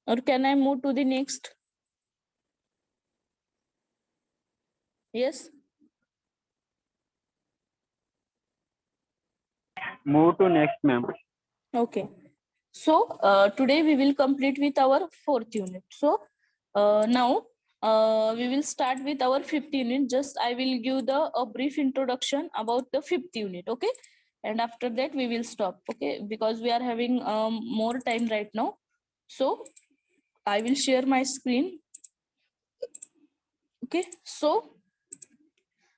Or can I move to the next? Yes. Move to next, ma'am. Okay. So today we will complete with our 4th unit. So now we will start with our 5th unit. Just I will give a brief introduction about the 5th unit. Okay. And after that we will stop. Okay. Because we are having more time right now. So I will share my screen. Okay. So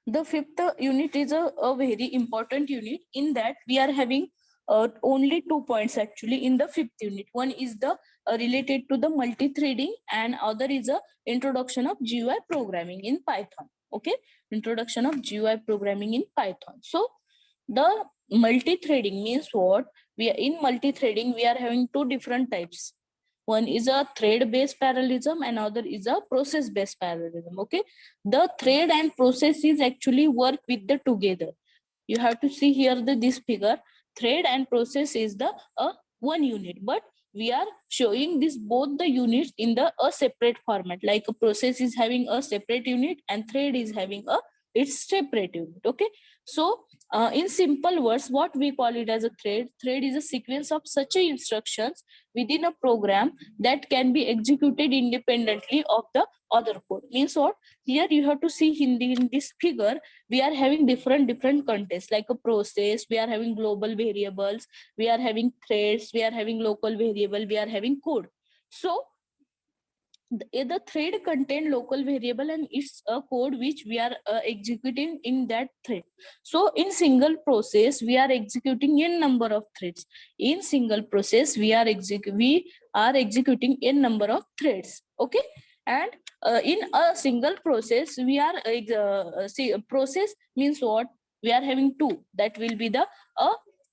the 5th unit is a very important unit, in that we are having only 2 points actually in the 5th unit. One is the related to the multi-threading, and other is a introduction of GUI programming in Python. Okay, introduction of GUI programming in Python. So the multi-threading means what? We are in multi-threading, we are having 2 different types. One is a thread-based parallelism, and other is a process-based parallelism. Okay, the thread and process is actually work with the together. You have to see here this figure. Thread and process is the one unit, but we are showing this both the units in the a separate format. Like a process is having a separate unit and thread is having a It's separate unit. Okay, so in simple words, what we call it as a thread. Thread is a sequence of such a instructions within a program that can be executed independently of the other code. Means what? Here you have to see in this figure, we are having different contexts, like a process, we are having global variables, we are having threads, we are having local variable, we are having code. So the thread contain local variable and it's a code which we are executing in that thread. So in single process we are executing n number of threads. In single process we are executing n number of threads. Okay, and in a single process we are process means what? We are having two, that will be the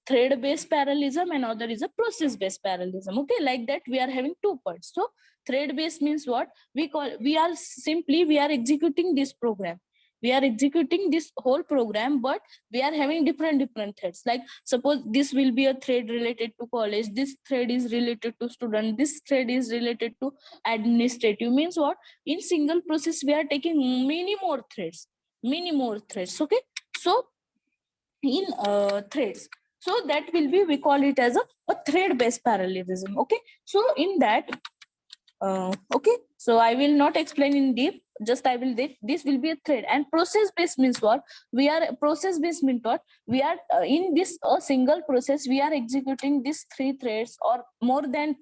thread based parallelism and other is a process based parallelism. Okay, like that we are having two parts. So thread based means what? We are executing this program, we are executing this whole program, but we are having different threads. Like suppose this will be a thread related to college, this thread is related to student, this thread is related to administrative. Means what? In single process we are taking many more threads. Okay, so in threads, so that will be, we call it as a thread based parallelism. Okay, so in that okay, so I will not explain in deep, just I will this will be a thread. And process based means what? We are process based means what? We are in this single process we are executing these three threads or more than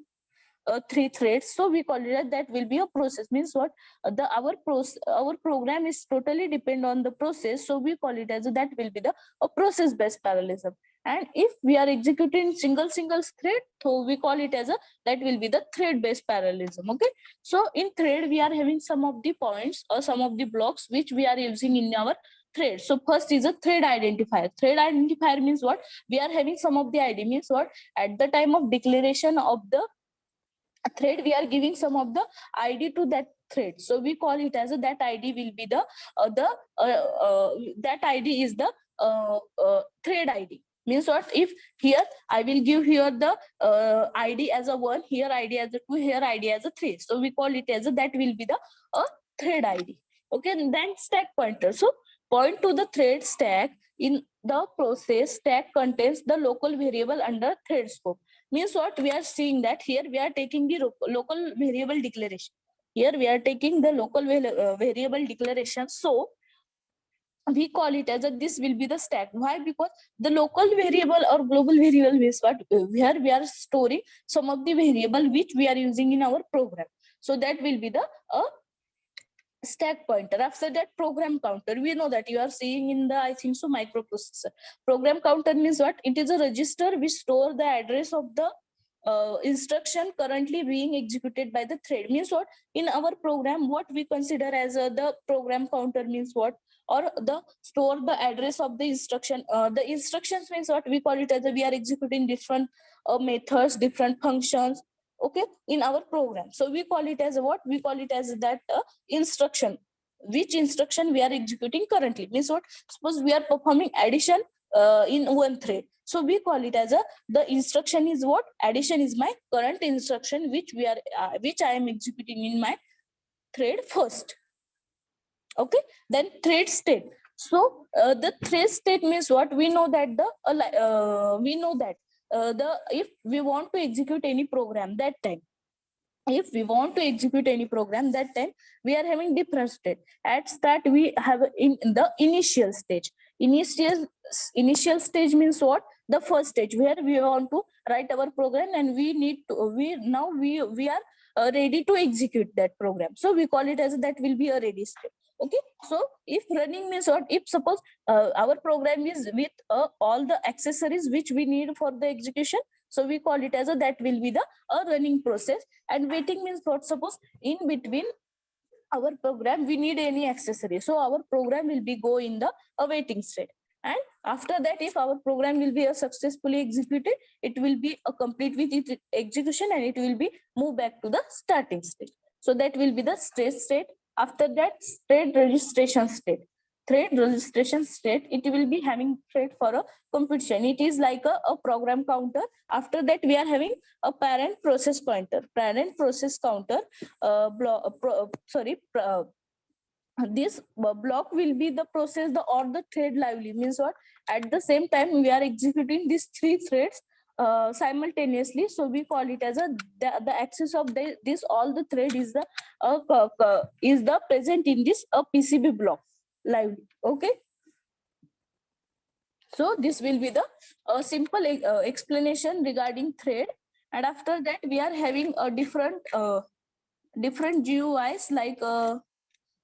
three threads. So we call it that will be a process. Means what? Our program is totally depend on the process, so we call it as that will be the a process based parallelism. And if we are executing single thread, so we call it as that will be the thread based parallelism. Okay, so in thread we are having some of the points or some of the blocks which we are using in our thread. So first is a thread identifier. Thread identifier means what? We are having some of the ID. Means what? At the time of declaration of the thread we are giving some of the ID to that thread, so we call it as that ID will be the that ID is the thread ID. Means what? If here I will give here the ID as a 1, here ID as a 2, here ID as a 3, so we call it as that will be the thread ID. Okay, and then stack pointer. So point to the thread stack. In the process, stack contains the local variable under thread scope. Means what? We are seeing that here we are taking the local variable declaration. Here we are taking the local variable declaration. So we call it as this will be the stack. Why? Because the local variable or global variable is what? Here we are storing some of the variable which we are using in our program. So that will be the stack pointer. After that, program counter. We know that you are seeing in the, I think so, microprocessor. Program counter means what? It is a register which store the address of the instruction currently being executed by the thread. Means what? In our program, what we consider as the program counter means what? Or the store the address of the instruction. The instructions means what? We call it as we are executing different methods, different functions. Okay, in our program. So we call it as what? We call it as that instruction. Which instruction we are executing currently. Means what? Suppose we are performing addition in one thread. So we call it as the instruction is what? Addition is my current instruction which I am executing in my thread first. Okay, then thread state. So the thread state means what? We know that if we want to execute any program that time, we are having different state. At start we have in the initial stage. Initial stage means what? The first stage where we want to write our program and we are ready to execute that program. So we call it as that will be a ready state. Okay, so if running means what? If suppose our program is with all the accessories which we need for the execution, so we call it as that will be the running process. And waiting means what? Suppose in between our program we need any accessory, so our program will be go in the awaiting state. And after that, if our program will be successfully executed, it will be a complete with its execution and it will be move back to the starting state. So that will be the state. After that, thread registration state. Thread registration state, it will be having thread for a computation. It is like a program counter. After that, we are having a parent process pointer. Parent process counter this block will be the process or the thread lively. Means what? At the same time we are executing these 3 threads simultaneously, so we call it as the axis of this all the thread is the present in this PCB block lively. Okay, so this will be the simple explanation regarding thread. And after that we are having a different GUIs, like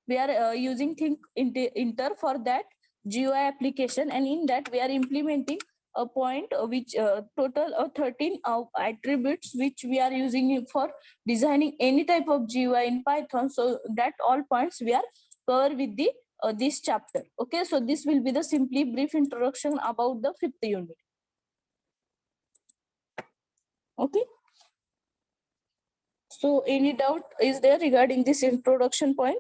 we are using think inter for that GUI application, and in that we are implementing a point which total of 13 attributes which we are using it for designing any type of GUI in Python. So that all points we are cover with the this chapter. Okay, so this will be the simply brief introduction about the 5th unit. Okay, so any doubt is there regarding this introduction point?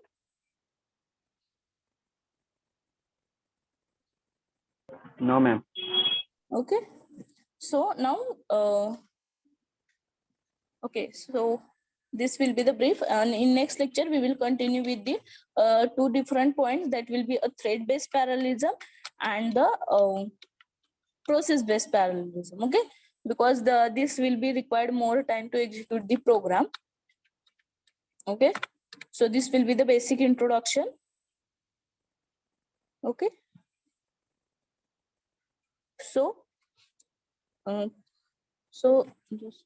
No, ma'am. Okay, so now okay, so this will be the brief, and in next lecture we will continue with the 2 different points, that will be a thread based parallelism and the process based parallelism. Okay, because this will be required more time to execute the program. Okay, so this will be the basic introduction. Okay, so just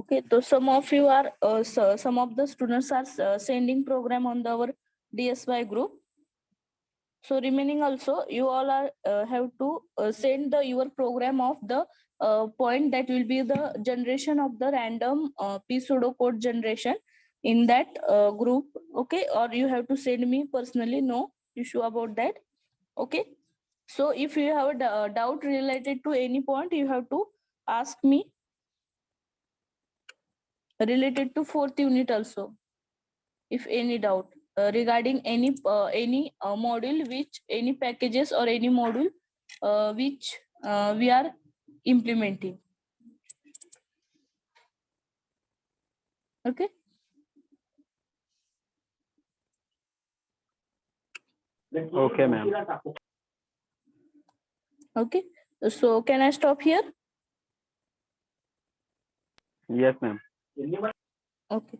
okay, so some of you are some of the students are sending program on our DSY group. So remaining also, you all are have to send your program of the point that will be the generation of the random p pseudo code generation in that group. Okay, or you have to send me personally. No issue about that. Okay, so if you have a doubt related to any point, you have to ask me related to 4th unit also, if any doubt regarding any module, which any packages or any module which we are implementing. Okay, Okay, ma'am. okay, so can I stop here? Yes, ma'am. Okay.